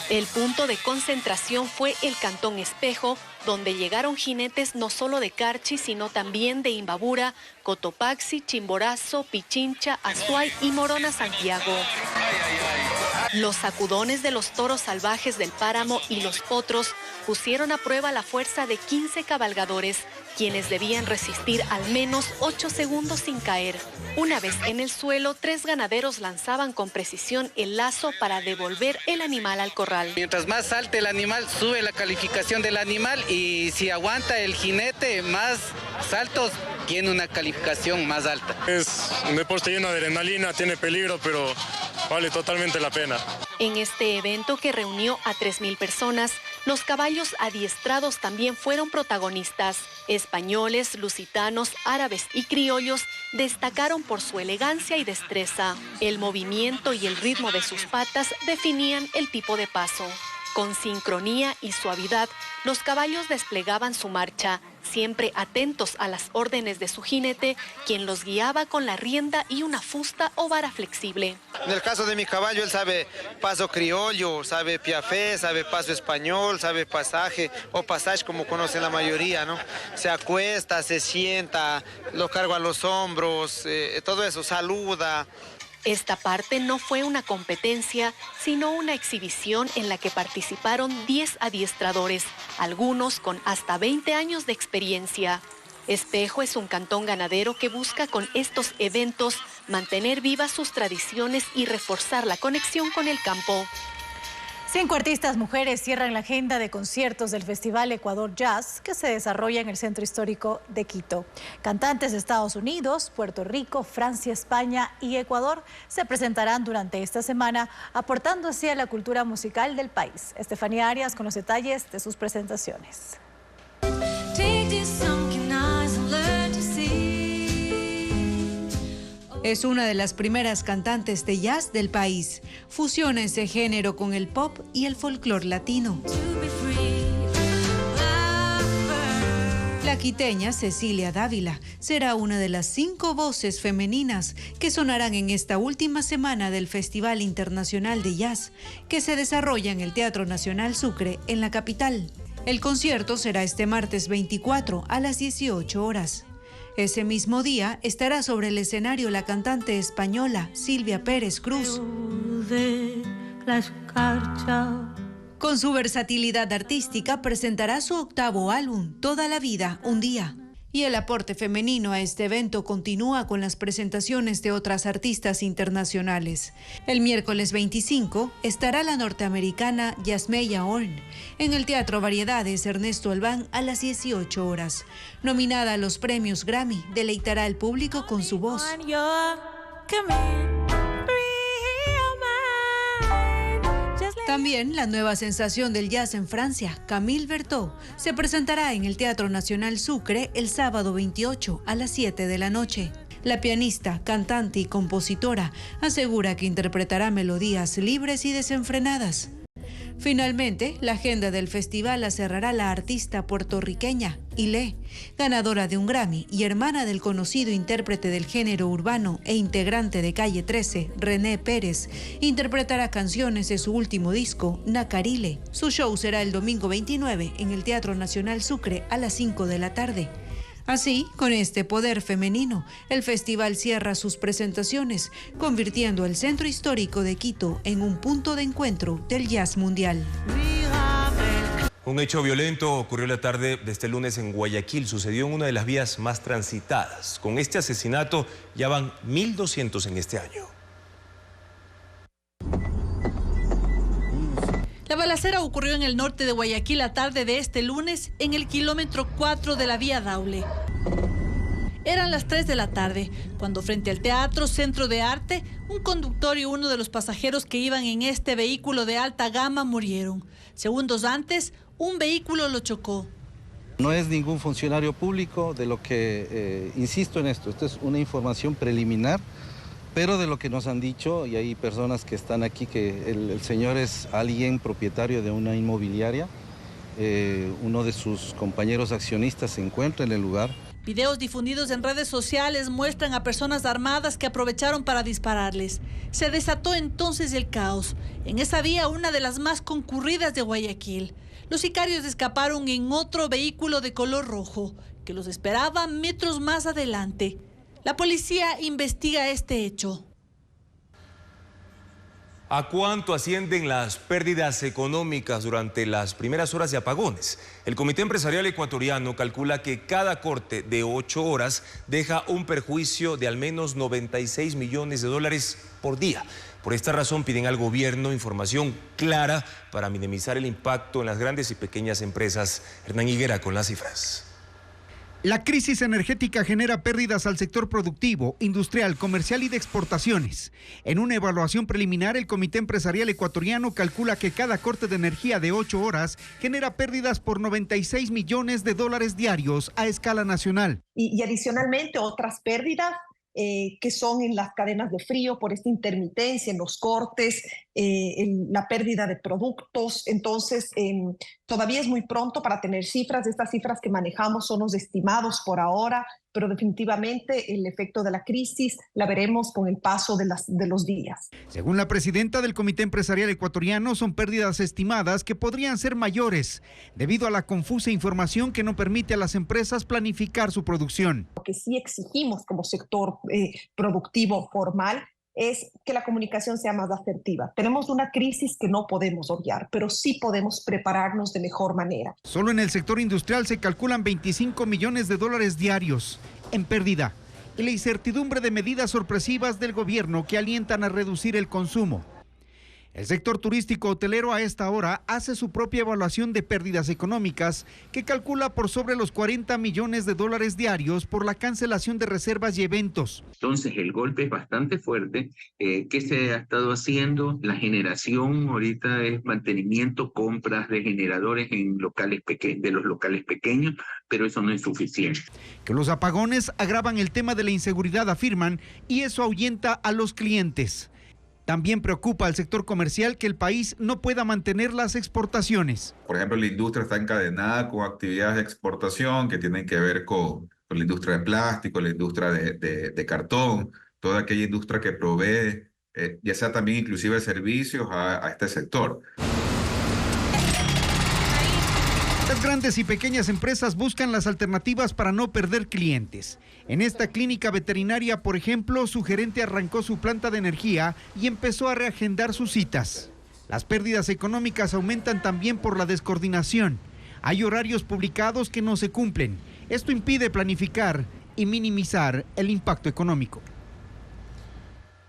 El punto de concentración fue el cantón Espejo, donde llegaron jinetes no solo de Carchi, sino también de Imbabura, Cotopaxi, Chimborazo, Pichincha, Azuay y Morona, Santiago. Los sacudones de los toros salvajes del páramo y los potros pusieron a prueba la fuerza de 15 cabalgadores, quienes debían resistir al menos 8 segundos sin caer. Una vez en el suelo, 3 ganaderos lanzaban con precisión el lazo para devolver el animal al corral. Mientras más salte el animal, sube la calificación del animal, y si aguanta el jinete más saltos, tiene una calificación más alta. Es un deporte lleno de adrenalina, tiene peligro, pero vale totalmente la pena. En este evento, que reunió a 3.000 personas, los caballos adiestrados también fueron protagonistas. Españoles, lusitanos, árabes y criollos destacaron por su elegancia y destreza. El movimiento y el ritmo de sus patas definían el tipo de paso. Con sincronía y suavidad, los caballos desplegaban su marcha, siempre atentos a las órdenes de su jinete, quien los guiaba con la rienda y una fusta o vara flexible. En el caso de mi caballo, él sabe paso criollo, sabe piafé, sabe paso español, sabe pasaje o pasaje, como conocen la mayoría, ¿no? Se acuesta, se sienta, lo cargo a los hombros, todo eso, saluda. Esta parte no fue una competencia, sino una exhibición en la que participaron 10 adiestradores, algunos con hasta 20 años de experiencia. Espejo es un cantón ganadero que busca con estos eventos mantener vivas sus tradiciones y reforzar la conexión con el campo. 5 artistas mujeres cierran la agenda de conciertos del Festival Ecuador Jazz, que se desarrolla en el Centro Histórico de Quito. Cantantes de Estados Unidos, Puerto Rico, Francia, España y Ecuador se presentarán durante esta semana, aportando así a la cultura musical del país. Estefanía Arias con los detalles de sus presentaciones. Es una de las primeras cantantes de jazz del país. Fusiona ese género con el pop y el folclore latino. La quiteña Cecilia Dávila será una de las 5 voces femeninas que sonarán en esta última semana del Festival Internacional de Jazz, que se desarrolla en el Teatro Nacional Sucre, en la capital. El concierto será este martes 24 a las 18 horas. Ese mismo día estará sobre el escenario la cantante española Silvia Pérez Cruz. Con su versatilidad artística presentará su 8º álbum, Toda la vida, un día. Y el aporte femenino a este evento continúa con las presentaciones de otras artistas internacionales. El miércoles 25 estará la norteamericana Yasmeya Horn en el Teatro Variedades Ernesto Albán a las 18 horas. Nominada a los premios Grammy, deleitará al público con su voz. También la nueva sensación del jazz en Francia, Camille Berthaud, se presentará en el Teatro Nacional Sucre el sábado 28 a las 7 de la noche. La pianista, cantante y compositora asegura que interpretará melodías libres y desenfrenadas. Finalmente, la agenda del festival la cerrará la artista puertorriqueña Ilé, ganadora de un Grammy y hermana del conocido intérprete del género urbano e integrante de Calle 13, René Pérez. Interpretará canciones de su último disco, Nacarile. Su show será el domingo 29 en el Teatro Nacional Sucre a las 5 de la tarde. Así, con este poder femenino, el festival cierra sus presentaciones, convirtiendo el centro histórico de Quito en un punto de encuentro del jazz mundial. Un hecho violento ocurrió la tarde de este lunes en Guayaquil. Sucedió en una de las vías más transitadas. Con este asesinato ya van 1.200 en este año. La balacera ocurrió en el norte de Guayaquil la tarde de este lunes en el kilómetro 4 de la vía Daule. Eran las 3 de la tarde, cuando frente al Teatro Centro de Arte, un conductor y uno de los pasajeros que iban en este vehículo de alta gama murieron. Segundos antes, un vehículo lo chocó. No es ningún funcionario público, de lo que insisto en esto es una información preliminar, pero de lo que nos han dicho, y hay personas que están aquí, que el señor es alguien propietario de una inmobiliaria, uno de sus compañeros accionistas se encuentra en el lugar. Videos difundidos en redes sociales muestran a personas armadas que aprovecharon para dispararles. Se desató entonces el caos. En esa vía, una de las más concurridas de Guayaquil. Los sicarios escaparon en otro vehículo de color rojo, que los esperaba metros más adelante. La policía investiga este hecho. ¿A cuánto ascienden las pérdidas económicas durante las primeras horas de apagones? El Comité Empresarial Ecuatoriano calcula que cada corte de 8 horas deja un perjuicio de al menos 96 millones de dólares por día. Por esta razón piden al gobierno información clara para minimizar el impacto en las grandes y pequeñas empresas. Hernán Higuera con las cifras. La crisis energética genera pérdidas al sector productivo, industrial, comercial y de exportaciones. En una evaluación preliminar, el Comité Empresarial Ecuatoriano calcula que cada corte de energía de 8 horas genera pérdidas por 96 millones de dólares diarios a escala nacional. Y adicionalmente otras pérdidas que son en las cadenas de frío por esta intermitencia, en los cortes, en la pérdida de productos. Entonces, todavía es muy pronto para tener cifras. Estas cifras que manejamos son los estimados por ahora, pero definitivamente el efecto de la crisis la veremos con el paso de los días. Según la presidenta del Comité Empresarial Ecuatoriano, son pérdidas estimadas que podrían ser mayores debido a la confusa información que no permite a las empresas planificar su producción. Lo que sí exigimos como sector productivo formal es que la comunicación sea más asertiva. Tenemos una crisis que no podemos obviar, pero sí podemos prepararnos de mejor manera. Solo en el sector industrial se calculan 25 millones de dólares diarios en pérdida y la incertidumbre de medidas sorpresivas del gobierno que alientan a reducir el consumo. El sector turístico hotelero a esta hora hace su propia evaluación de pérdidas económicas que calcula por sobre los 40 millones de dólares diarios por la cancelación de reservas y eventos. Entonces el golpe es bastante fuerte. ¿Qué se ha estado haciendo? La generación ahorita es mantenimiento, compras de generadores en de los locales pequeños, pero eso no es suficiente. Que los apagones agravan el tema de la inseguridad, afirman, y eso ahuyenta a los clientes. También preocupa al sector comercial que el país no pueda mantener las exportaciones. Por ejemplo, la industria está encadenada con actividades de exportación que tienen que ver con la industria de plástico, la industria de cartón, toda aquella industria que provee, ya sea también inclusive servicios a este sector. Las grandes y pequeñas empresas buscan las alternativas para no perder clientes. En esta clínica veterinaria, por ejemplo, su gerente arrancó su planta de energía y empezó a reagendar sus citas. Las pérdidas económicas aumentan también por la descoordinación. Hay horarios publicados que no se cumplen. Esto impide planificar y minimizar el impacto económico.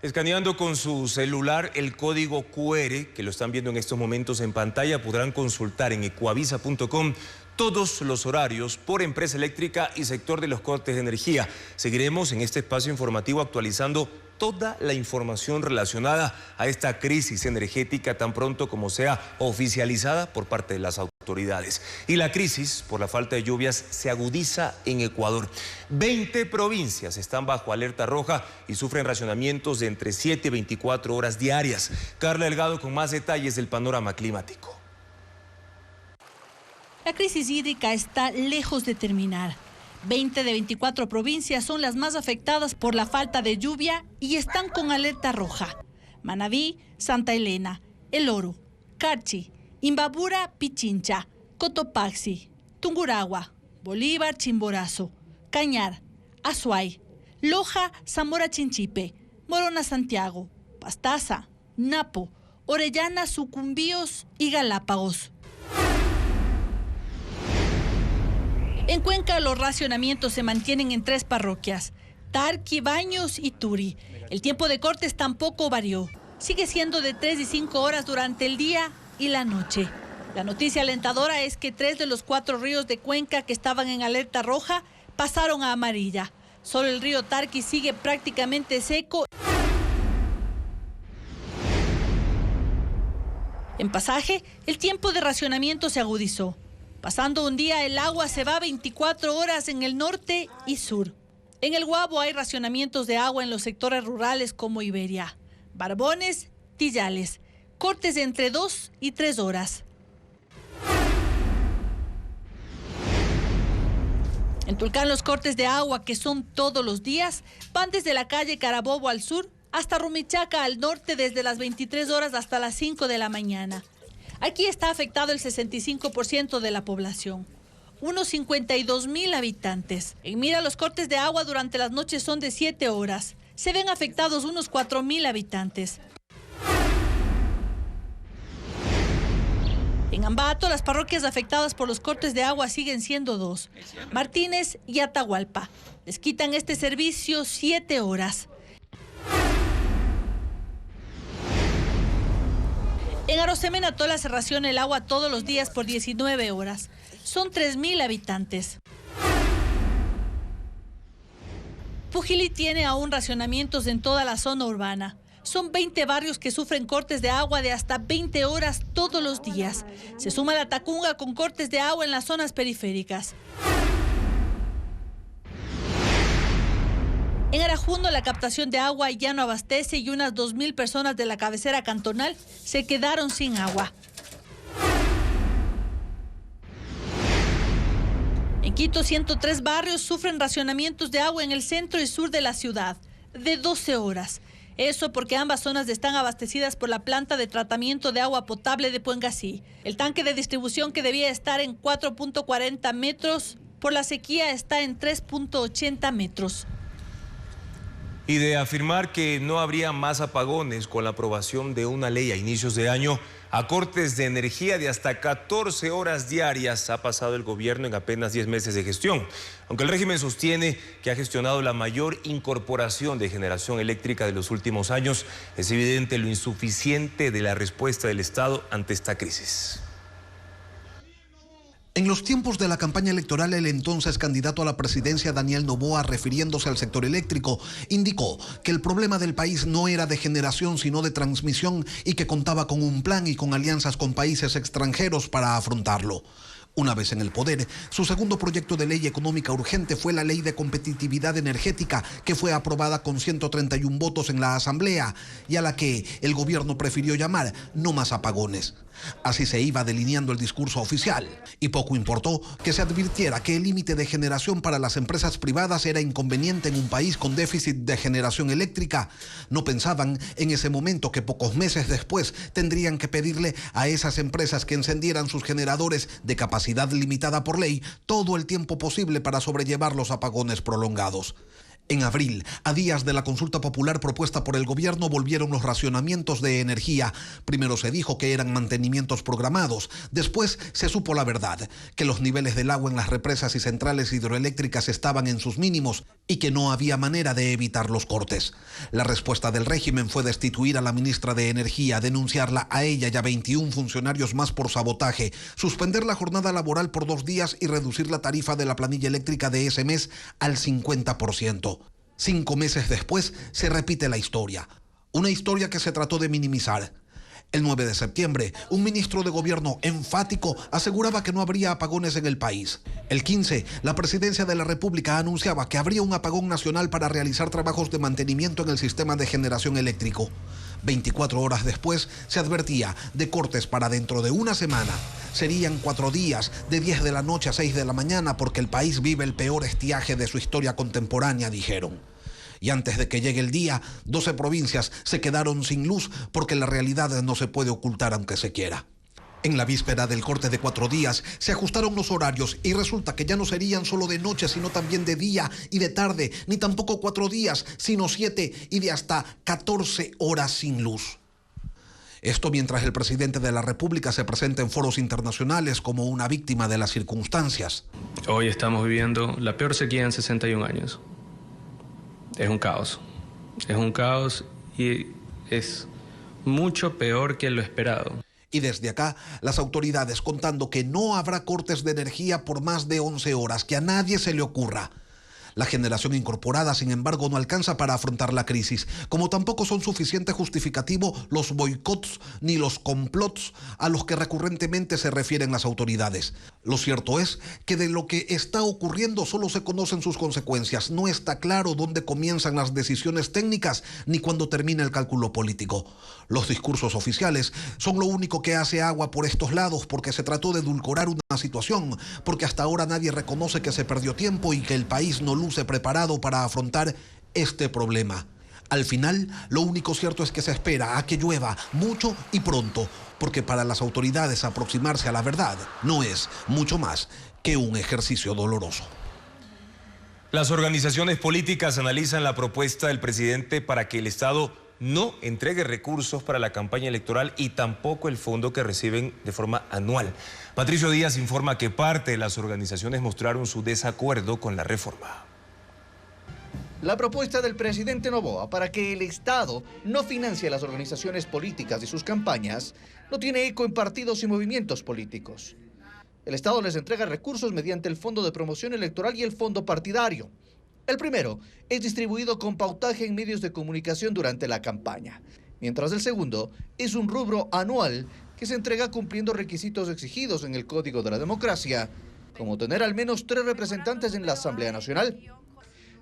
Escaneando con su celular el código QR, que lo están viendo en estos momentos en pantalla, podrán consultar en ecuavisa.com todos los horarios por empresa eléctrica y sector de los cortes de energía. Seguiremos en este espacio informativo actualizando toda la información relacionada a esta crisis energética tan pronto como sea oficializada por parte de las autoridades. Y la crisis por la falta de lluvias se agudiza en Ecuador. 20 provincias están bajo alerta roja y sufren racionamientos de entre 7 y 24 horas diarias. Carla Delgado con más detalles del panorama climático. La crisis hídrica está lejos de terminar. 20 de 24 provincias son las más afectadas por la falta de lluvia y están con alerta roja. Manabí, Santa Elena, El Oro, Carchi, Imbabura, Pichincha, Cotopaxi, Tungurahua, Bolívar, Chimborazo, Cañar, Azuay, Loja, Zamora Chinchipe, Morona Santiago, Pastaza, Napo, Orellana, Sucumbíos y Galápagos. En Cuenca los racionamientos se mantienen en 3 parroquias, Tarqui, Baños y Turi. El tiempo de cortes tampoco varió. Sigue siendo de 3 y 5 horas durante el día y la noche. La noticia alentadora es que 3 de los 4 ríos de Cuenca que estaban en alerta roja pasaron a amarilla. Solo el río Tarqui sigue prácticamente seco. En Pasaje, el tiempo de racionamiento se agudizó. Pasando un día, el agua se va 24 horas en el norte y sur. En el Guabo hay racionamientos de agua en los sectores rurales como Iberia, Barbones, Tillales, cortes de entre 2 y 3 horas. En Tulcán los cortes de agua, que son todos los días, van desde la calle Carabobo al sur hasta Rumichaca al norte desde las 23 horas hasta las 5 de la mañana. Aquí está afectado el 65% de la población, unos 52,000 habitantes. En Mira los cortes de agua durante las noches son de 7 horas. Se ven afectados unos 4,000 habitantes. En Ambato las parroquias afectadas por los cortes de agua siguen siendo 2, Martínez y Atahualpa. Les quitan este servicio 7 horas. En Arosemena Tola se raciona el agua todos los días por 19 horas. Son 3,000 habitantes. Pujilí tiene aún racionamientos en toda la zona urbana. Son 20 barrios que sufren cortes de agua de hasta 20 horas todos los días. Se suma la Tacunga con cortes de agua en las zonas periféricas. En Arajundo la captación de agua ya no abastece y unas 2,000 personas de la cabecera cantonal se quedaron sin agua. En Quito 103 barrios sufren racionamientos de agua en el centro y sur de la ciudad, de 12 horas. Eso porque ambas zonas están abastecidas por la planta de tratamiento de agua potable de Puengasí. El tanque de distribución que debía estar en 4.40 metros, por la sequía está en 3.80 metros. Y de afirmar que no habría más apagones con la aprobación de una ley a inicios de año, a cortes de energía de hasta 14 horas diarias ha pasado el gobierno en apenas 10 meses de gestión. Aunque el régimen sostiene que ha gestionado la mayor incorporación de generación eléctrica de los últimos años, es evidente lo insuficiente de la respuesta del Estado ante esta crisis. En los tiempos de la campaña electoral, el entonces candidato a la presidencia, Daniel Noboa, refiriéndose al sector eléctrico, indicó que el problema del país no era de generación, sino de transmisión y que contaba con un plan y con alianzas con países extranjeros para afrontarlo. Una vez en el poder, su segundo proyecto de ley económica urgente fue la Ley de Competitividad Energética, que fue aprobada con 131 votos en la Asamblea y a la que el gobierno prefirió llamar no más apagones. Así se iba delineando el discurso oficial y poco importó que se advirtiera que el límite de generación para las empresas privadas era inconveniente en un país con déficit de generación eléctrica. No pensaban en ese momento que pocos meses después tendrían que pedirle a esas empresas que encendieran sus generadores de capacidad limitada por ley todo el tiempo posible para sobrellevar los apagones prolongados. En abril, a días de la consulta popular propuesta por el gobierno, volvieron los racionamientos de energía. Primero se dijo que eran mantenimientos programados. Después se supo la verdad, que los niveles del agua en las represas y centrales hidroeléctricas estaban en sus mínimos y que no había manera de evitar los cortes. La respuesta del régimen fue destituir a la ministra de Energía, denunciarla a ella y a 21 funcionarios más por sabotaje, suspender la jornada laboral por 2 días y reducir la tarifa de la planilla eléctrica de ese mes al 50%. 5 meses después se repite la historia, una historia que se trató de minimizar. El 9 de septiembre, un ministro de gobierno enfático aseguraba que no habría apagones en el país. El 15, la presidencia de la República anunciaba que habría un apagón nacional para realizar trabajos de mantenimiento en el sistema de generación eléctrico. 24 horas después se advertía de cortes para dentro de una semana. Serían 4 días, de 10 de la noche a 6 de la mañana, porque el país vive el peor estiaje de su historia contemporánea, dijeron. Y antes de que llegue el día, 12 provincias se quedaron sin luz porque la realidad no se puede ocultar aunque se quiera. En la víspera del corte de 4 días, se ajustaron los horarios y resulta que ya no serían solo de noche, sino también de día y de tarde, ni tampoco 4 días, sino 7 y de hasta 14 horas sin luz. Esto mientras el presidente de la República se presenta en foros internacionales como una víctima de las circunstancias. Hoy estamos viviendo la peor sequía en 61 años. Es un caos. Es un caos y es mucho peor que lo esperado. Y desde acá, las autoridades contando que no habrá cortes de energía por más de 11 horas, que a nadie se le ocurra. La generación incorporada, sin embargo, no alcanza para afrontar la crisis, como tampoco son suficiente justificativo los boicots ni los complots a los que recurrentemente se refieren las autoridades. Lo cierto es que de lo que está ocurriendo solo se conocen sus consecuencias. No está claro dónde comienzan las decisiones técnicas ni cuándo termina el cálculo político. Los discursos oficiales son lo único que hace agua por estos lados, porque se trató de edulcorar una situación, porque hasta ahora nadie reconoce que se perdió tiempo y que el país no luce preparado para afrontar este problema. Al final, lo único cierto es que se espera a que llueva mucho y pronto, porque para las autoridades aproximarse a la verdad no es mucho más que un ejercicio doloroso. Las organizaciones políticas analizan la propuesta del presidente para que el Estado no entregue recursos para la campaña electoral y tampoco el fondo que reciben de forma anual. Patricio Díaz informa que parte de las organizaciones mostraron su desacuerdo con la reforma. La propuesta del presidente Noboa para que el Estado no financie a las organizaciones políticas y sus campañas no tiene eco en partidos y movimientos políticos. El Estado les entrega recursos mediante el Fondo de Promoción Electoral y el Fondo Partidario. El primero es distribuido con pautaje en medios de comunicación durante la campaña, mientras el segundo es un rubro anual que se entrega cumpliendo requisitos exigidos en el Código de la Democracia, como tener al menos 3 representantes en la Asamblea Nacional.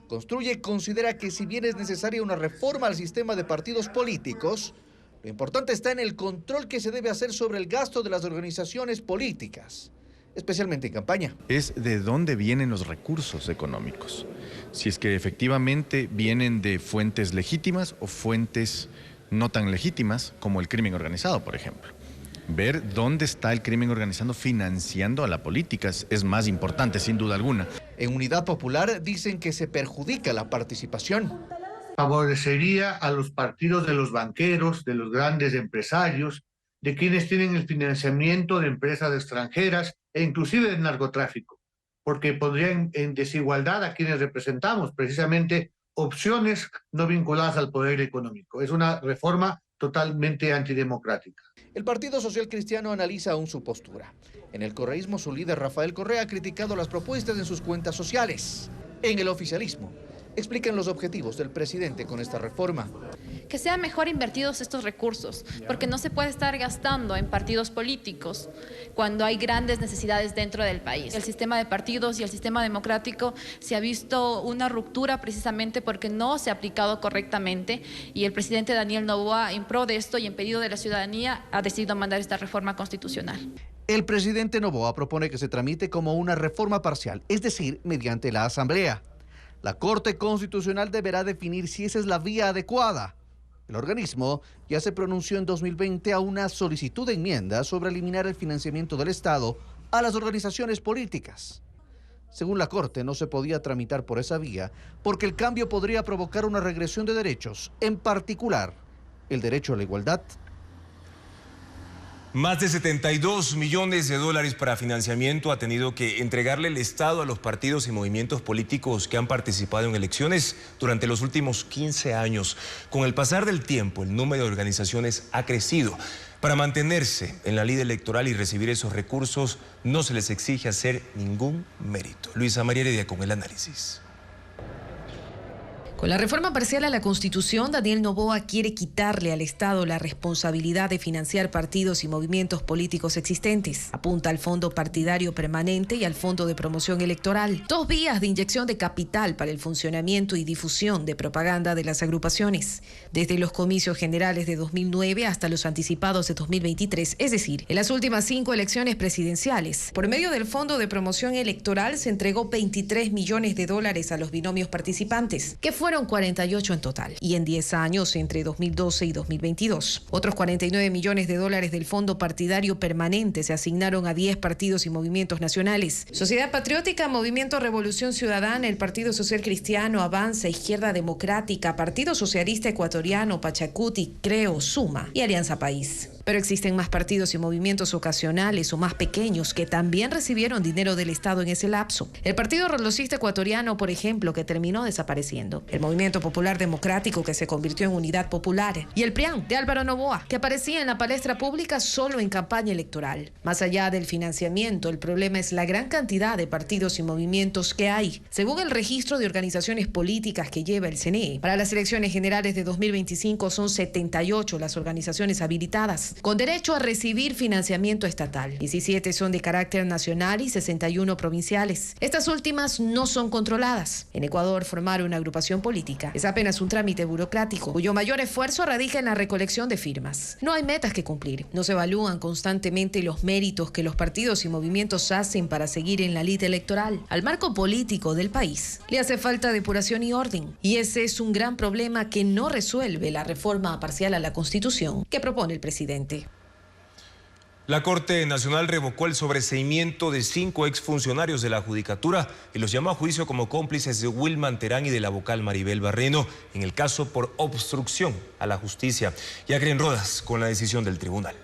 Construye considera que si bien es necesaria una reforma al sistema de partidos políticos, lo importante está en el control que se debe hacer sobre el gasto de las organizaciones políticas, especialmente en campaña. Es de dónde vienen los recursos económicos. Si es que efectivamente vienen de fuentes legítimas o fuentes no tan legítimas, como el crimen organizado, por ejemplo. Ver dónde está el crimen organizado financiando a la política es más importante, sin duda alguna. En Unidad Popular dicen que se perjudica la participación. Favorecería a los partidos de los banqueros, de los grandes empresarios, de quienes tienen el financiamiento de empresas extranjeras e inclusive del narcotráfico, porque pondrían en desigualdad a quienes representamos precisamente opciones no vinculadas al poder económico. Es una reforma totalmente antidemocrática. El Partido Social Cristiano analiza aún su postura. En el correísmo, su líder Rafael Correa ha criticado las propuestas en sus cuentas sociales. En el oficialismo, explican los objetivos del presidente con esta reforma. que sean mejor invertidos estos recursos, porque no se puede estar gastando en partidos políticos cuando hay grandes necesidades dentro del país. El sistema de partidos y el sistema democrático se ha visto una ruptura precisamente porque no se ha aplicado correctamente, y el presidente Daniel Noboa, en pro de esto y en pedido de la ciudadanía, ha decidido mandar esta reforma constitucional. El presidente Noboa propone que se tramite como una reforma parcial, es decir, mediante la Asamblea. La Corte Constitucional deberá definir si esa es la vía adecuada. El organismo ya se pronunció en 2020 a una solicitud de enmienda sobre eliminar el financiamiento del Estado a las organizaciones políticas. Según la Corte, no se podía tramitar por esa vía porque el cambio podría provocar una regresión de derechos, en particular el derecho a la igualdad. Más de 72 millones de dólares para financiamiento ha tenido que entregarle el Estado a los partidos y movimientos políticos que han participado en elecciones durante los últimos 15 años. Con el pasar del tiempo, el número de organizaciones ha crecido. Para mantenerse en la lid electoral y recibir esos recursos, no se les exige hacer ningún mérito. Luisa María Heredia con el análisis. Con la reforma parcial a la Constitución, Daniel Noboa quiere quitarle al Estado la responsabilidad de financiar partidos y movimientos políticos existentes. Apunta al Fondo Partidario Permanente y al Fondo de Promoción Electoral, dos vías de inyección de capital para el funcionamiento y difusión de propaganda de las agrupaciones. Desde los comicios generales de 2009 hasta los anticipados de 2023, es decir, en las últimas 5 elecciones presidenciales. Por medio del Fondo de Promoción Electoral se entregó 23 millones de dólares a los binomios participantes, que fueron 48 en total, y en 10 años, entre 2012 y 2022. Otros 49 millones de dólares del Fondo Partidario Permanente se asignaron a 10 partidos y movimientos nacionales: Sociedad Patriótica, Movimiento Revolución Ciudadana, el Partido Social Cristiano, Avanza, Izquierda Democrática, Partido Socialista Ecuatoriano, Pachacuti, Creo, Suma y Alianza País. Pero existen más partidos y movimientos ocasionales o más pequeños que también recibieron dinero del Estado en ese lapso. El Partido Rolocista Ecuatoriano, por ejemplo, que terminó desapareciendo. El Movimiento Popular Democrático, que se convirtió en Unidad Popular. Y el PRIAN de Álvaro Noboa, que aparecía en la palestra pública solo en campaña electoral. Más allá del financiamiento, el problema es la gran cantidad de partidos y movimientos que hay. Según el registro de organizaciones políticas que lleva el CNE, para las elecciones generales de 2025 son 78 las organizaciones habilitadas con derecho a recibir financiamiento estatal. 17 son de carácter nacional y 61 provinciales. Estas últimas no son controladas. En Ecuador, formar una agrupación política es apenas un trámite burocrático, cuyo mayor esfuerzo radica en la recolección de firmas. No hay metas que cumplir. No se evalúan constantemente los méritos que los partidos y movimientos hacen para seguir en la lid electoral. Al marco político del país le hace falta depuración y orden. Y ese es un gran problema que no resuelve la reforma parcial a la Constitución que propone el presidente. La Corte Nacional revocó el sobreseimiento de 5 exfuncionarios de la Judicatura y los llamó a juicio como cómplices de Wilman Terán y de la vocal Maribel Barreno en el caso por obstrucción a la justicia. Jacqueline Rodas con la decisión del tribunal.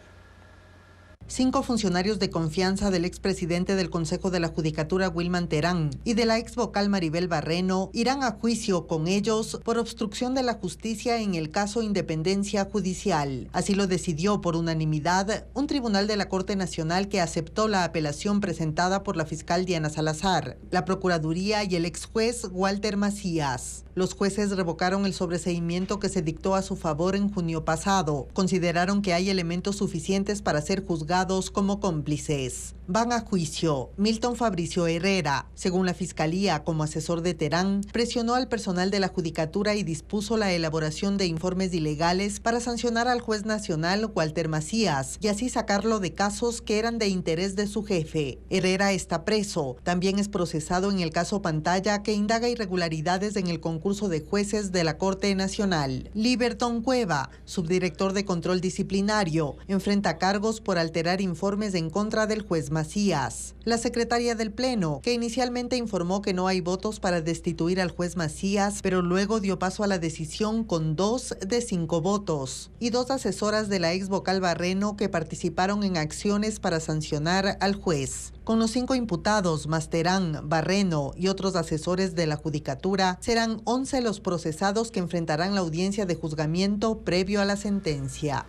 5 funcionarios de confianza del expresidente del Consejo de la Judicatura, Wilman Terán, y de la ex vocal Maribel Barreno irán a juicio con ellos por obstrucción de la justicia en el caso Independencia Judicial. Así lo decidió por unanimidad un tribunal de la Corte Nacional que aceptó la apelación presentada por la fiscal Diana Salazar, la Procuraduría y el ex juez Walter Macías. Los jueces revocaron el sobreseimiento que se dictó a su favor en junio pasado. Consideraron que hay elementos suficientes para ser juzgados como cómplices. Van a juicio. Milton Fabricio Herrera, según la Fiscalía, como asesor de Terán, presionó al personal de la Judicatura y dispuso la elaboración de informes ilegales para sancionar al juez nacional Walter Macías y así sacarlo de casos que eran de interés de su jefe. Herrera está preso. También es procesado en el caso Pantalla, que indaga irregularidades en el concurso de jueces de la Corte Nacional. Liberton Cueva, subdirector de control disciplinario, enfrenta cargos por alterar informes en contra del juez Macías. La secretaria del Pleno, que inicialmente informó que no hay votos para destituir al juez Macías, pero luego dio paso a la decisión con 2 de 5 votos. Y 2 asesoras de la ex vocal Barreno que participaron en acciones para sancionar al juez. Con los 5 imputados, Terán, Barreno y otros asesores de la Judicatura, serán 11 los procesados que enfrentarán la audiencia de juzgamiento previo a la sentencia.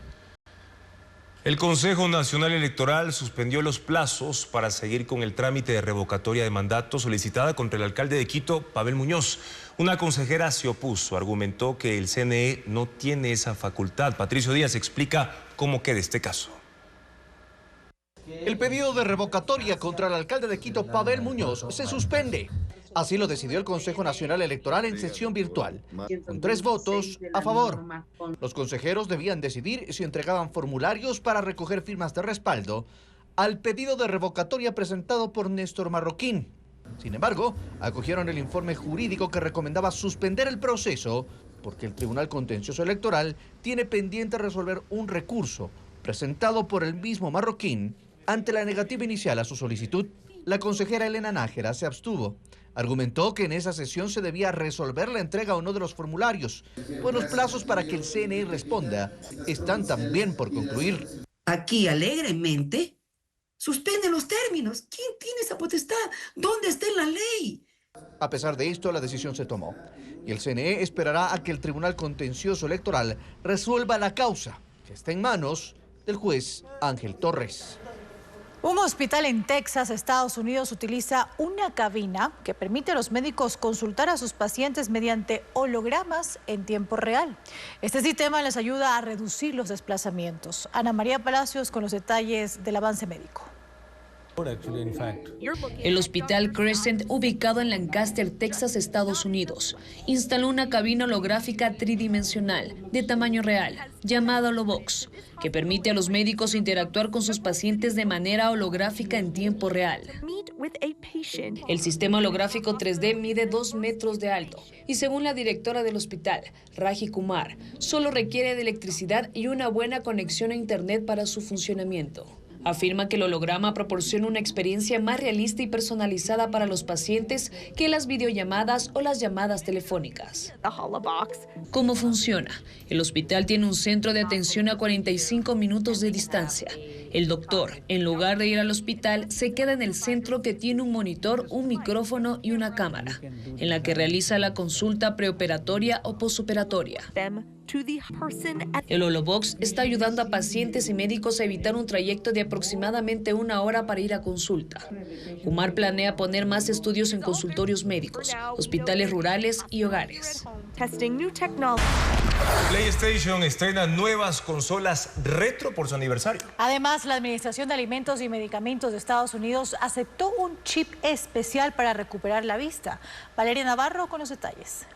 El Consejo Nacional Electoral suspendió los plazos para seguir con el trámite de revocatoria de mandato solicitada contra el alcalde de Quito, Pavel Muñoz. Una consejera se opuso, argumentó que el CNE no tiene esa facultad. Patricio Díaz explica cómo queda este caso. El pedido de revocatoria contra el alcalde de Quito, Pavel Muñoz, se suspende. Así lo decidió el Consejo Nacional Electoral en sesión virtual, con 3 votos a favor. Los consejeros debían decidir si entregaban formularios para recoger firmas de respaldo al pedido de revocatoria presentado por Néstor Marroquín. Sin embargo, acogieron el informe jurídico que recomendaba suspender el proceso porque el Tribunal Contencioso Electoral tiene pendiente resolver un recurso presentado por el mismo Marroquín ante la negativa inicial a su solicitud. La consejera Elena Nájera se abstuvo. Argumentó que en esa sesión se debía resolver la entrega o no de los formularios, pues los plazos para que el CNE responda están también por concluir. Aquí alegremente suspenden los términos. ¿Quién tiene esa potestad? ¿Dónde está en la ley? A pesar de esto, la decisión se tomó y el CNE esperará a que el Tribunal Contencioso Electoral resuelva la causa, que está en manos del juez Ángel Torres. Un hospital en Texas, Estados Unidos, utiliza una cabina que permite a los médicos consultar a sus pacientes mediante hologramas en tiempo real. Este sistema les ayuda a reducir los desplazamientos. Ana María Palacios con los detalles del avance médico. El hospital Crescent, ubicado en Lancaster, Texas, Estados Unidos, instaló una cabina holográfica tridimensional de tamaño real, llamada Holobox, que permite a los médicos interactuar con sus pacientes de manera holográfica en tiempo real. El sistema holográfico 3D mide 2 metros de alto y, según la directora del hospital, Raji Kumar, solo requiere de electricidad y una buena conexión a Internet para su funcionamiento. Afirma que el holograma proporciona una experiencia más realista y personalizada para los pacientes que las videollamadas o las llamadas telefónicas. ¿Cómo funciona? El hospital tiene un centro de atención a 45 minutos de distancia. El doctor, en lugar de ir al hospital, se queda en el centro, que tiene un monitor, un micrófono y una cámara, en la que realiza la consulta preoperatoria o posoperatoria. El Holobox está ayudando a pacientes y médicos a evitar un trayecto de aproximadamente 1 hora para ir a consulta. Kumar planea poner más estudios en consultorios médicos, hospitales rurales y hogares. PlayStation estrena nuevas consolas retro por su aniversario. Además, la Administración de Alimentos y Medicamentos de Estados Unidos aceptó un chip especial para recuperar la vista. Valeria Navarro con los detalles.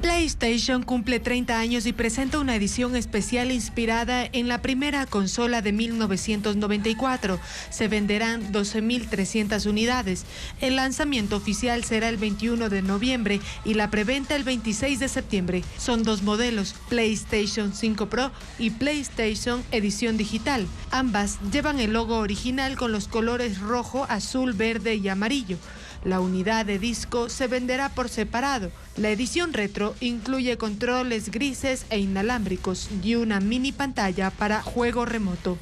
PlayStation cumple 30 años y presenta una edición especial inspirada en la primera consola de 1994. Se venderán 12.300 unidades. El lanzamiento oficial será el 21 de noviembre y la preventa el 26 de septiembre. Son 2 modelos, PlayStation 5 Pro y PlayStation Edición Digital. Ambas llevan el logo original con los colores rojo, azul, verde y amarillo. La unidad de disco se venderá por separado. La edición retro incluye controles grises e inalámbricos y una mini pantalla para juego remoto.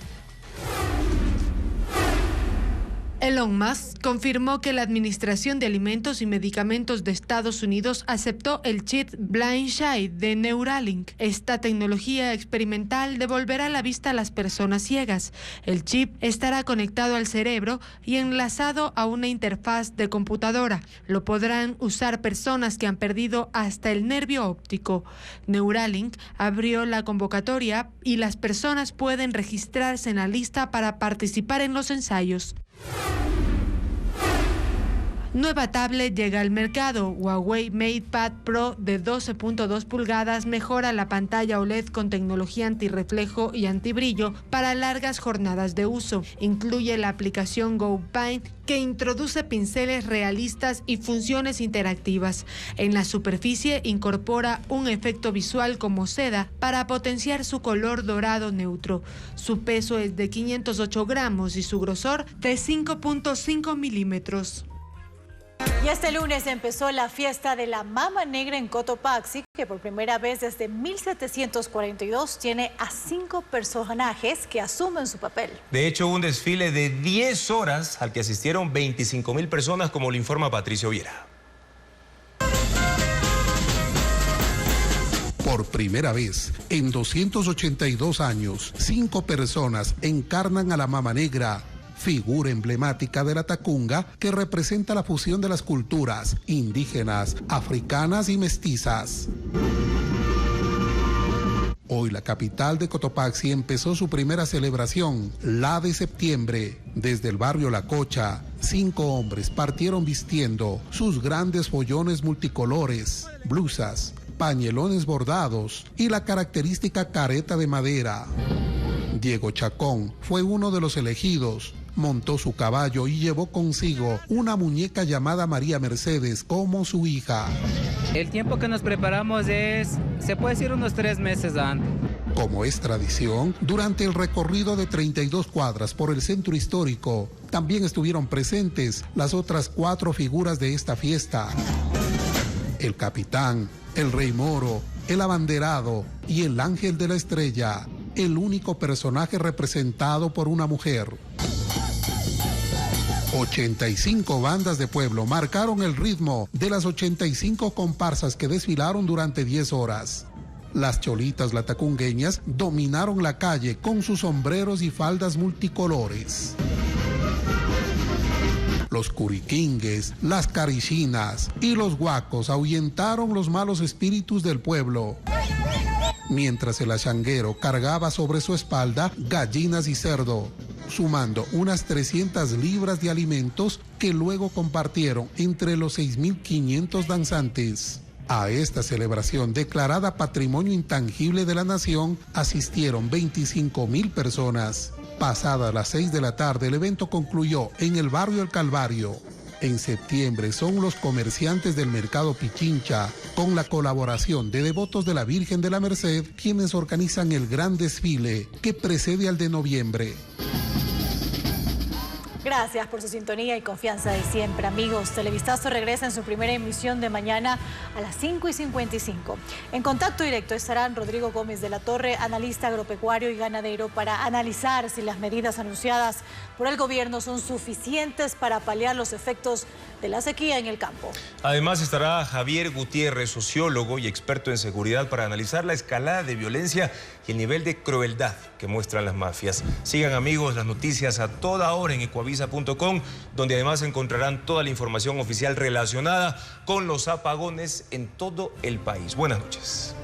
Elon Musk confirmó que la Administración de Alimentos y Medicamentos de Estados Unidos aceptó el chip BlindSight de Neuralink. Esta tecnología experimental devolverá la vista a las personas ciegas. El chip estará conectado al cerebro y enlazado a una interfaz de computadora. Lo podrán usar personas que han perdido hasta el nervio óptico. Neuralink abrió la convocatoria y las personas pueden registrarse en la lista para participar en los ensayos. Nueva tablet llega al mercado. Huawei MatePad Pro de 12.2 pulgadas mejora la pantalla OLED con tecnología antirreflejo y antibrillo para largas jornadas de uso. Incluye la aplicación Go Paint, que introduce pinceles realistas y funciones interactivas. En la superficie incorpora un efecto visual como seda para potenciar su color dorado neutro. Su peso es de 508 gramos y su grosor de 5.5 milímetros. Y este lunes empezó la fiesta de la Mama Negra en Cotopaxi, que por primera vez desde 1742 tiene a 5 personajes que asumen su papel. De hecho, un desfile de 10 horas al que asistieron 25.000 personas, como lo informa Patricio Viera. Por primera vez en 282 años, 5 personas encarnan a la Mama Negra, figura emblemática de la Tacunga que representa la fusión de las culturas indígenas, africanas y mestizas. Hoy la capital de Cotopaxi empezó su primera celebración, la de septiembre. Desde el barrio La Cocha, 5 hombres partieron vistiendo sus grandes follones multicolores, blusas, pañelones bordados y la característica careta de madera. Diego Chacón fue uno de los elegidos. Montó su caballo y llevó consigo una muñeca llamada María Mercedes como su hija. El tiempo que nos preparamos se puede decir unos 3 meses antes. Como es tradición, durante el recorrido de 32 cuadras por el centro histórico, también estuvieron presentes las otras 4 figuras de esta fiesta. El capitán, el rey moro, el abanderado y el ángel de la estrella, el único personaje representado por una mujer. 85 bandas de pueblo marcaron el ritmo de las 85 comparsas que desfilaron durante 10 horas. Las cholitas latacungueñas dominaron la calle con sus sombreros y faldas multicolores. Los curiquingues, las carichinas y los guacos ahuyentaron los malos espíritus del pueblo. Mientras el achanguero cargaba sobre su espalda gallinas y cerdo, sumando unas 300 libras de alimentos que luego compartieron entre los 6.500 danzantes. A esta celebración declarada Patrimonio Intangible de la Nación asistieron 25.000 personas. Pasadas las 6 de la tarde, el evento concluyó en el barrio El Calvario. En septiembre son los comerciantes del mercado Pichincha, con la colaboración de devotos de la Virgen de la Merced, quienes organizan el gran desfile que precede al de noviembre. Gracias por su sintonía y confianza de siempre, amigos. Televistazo regresa en su primera emisión de mañana a las 5:55. En contacto directo estarán Rodrigo Gómez de la Torre, analista agropecuario y ganadero, para analizar si las medidas anunciadas por el gobierno son suficientes para paliar los efectos de la sequía en el campo. Además estará Javier Gutiérrez, sociólogo y experto en seguridad, para analizar la escalada de violencia y el nivel de crueldad que muestran las mafias. Sigan, amigos, las noticias a toda hora en ecuavisa.com, donde además encontrarán toda la información oficial relacionada con los apagones en todo el país. Buenas noches.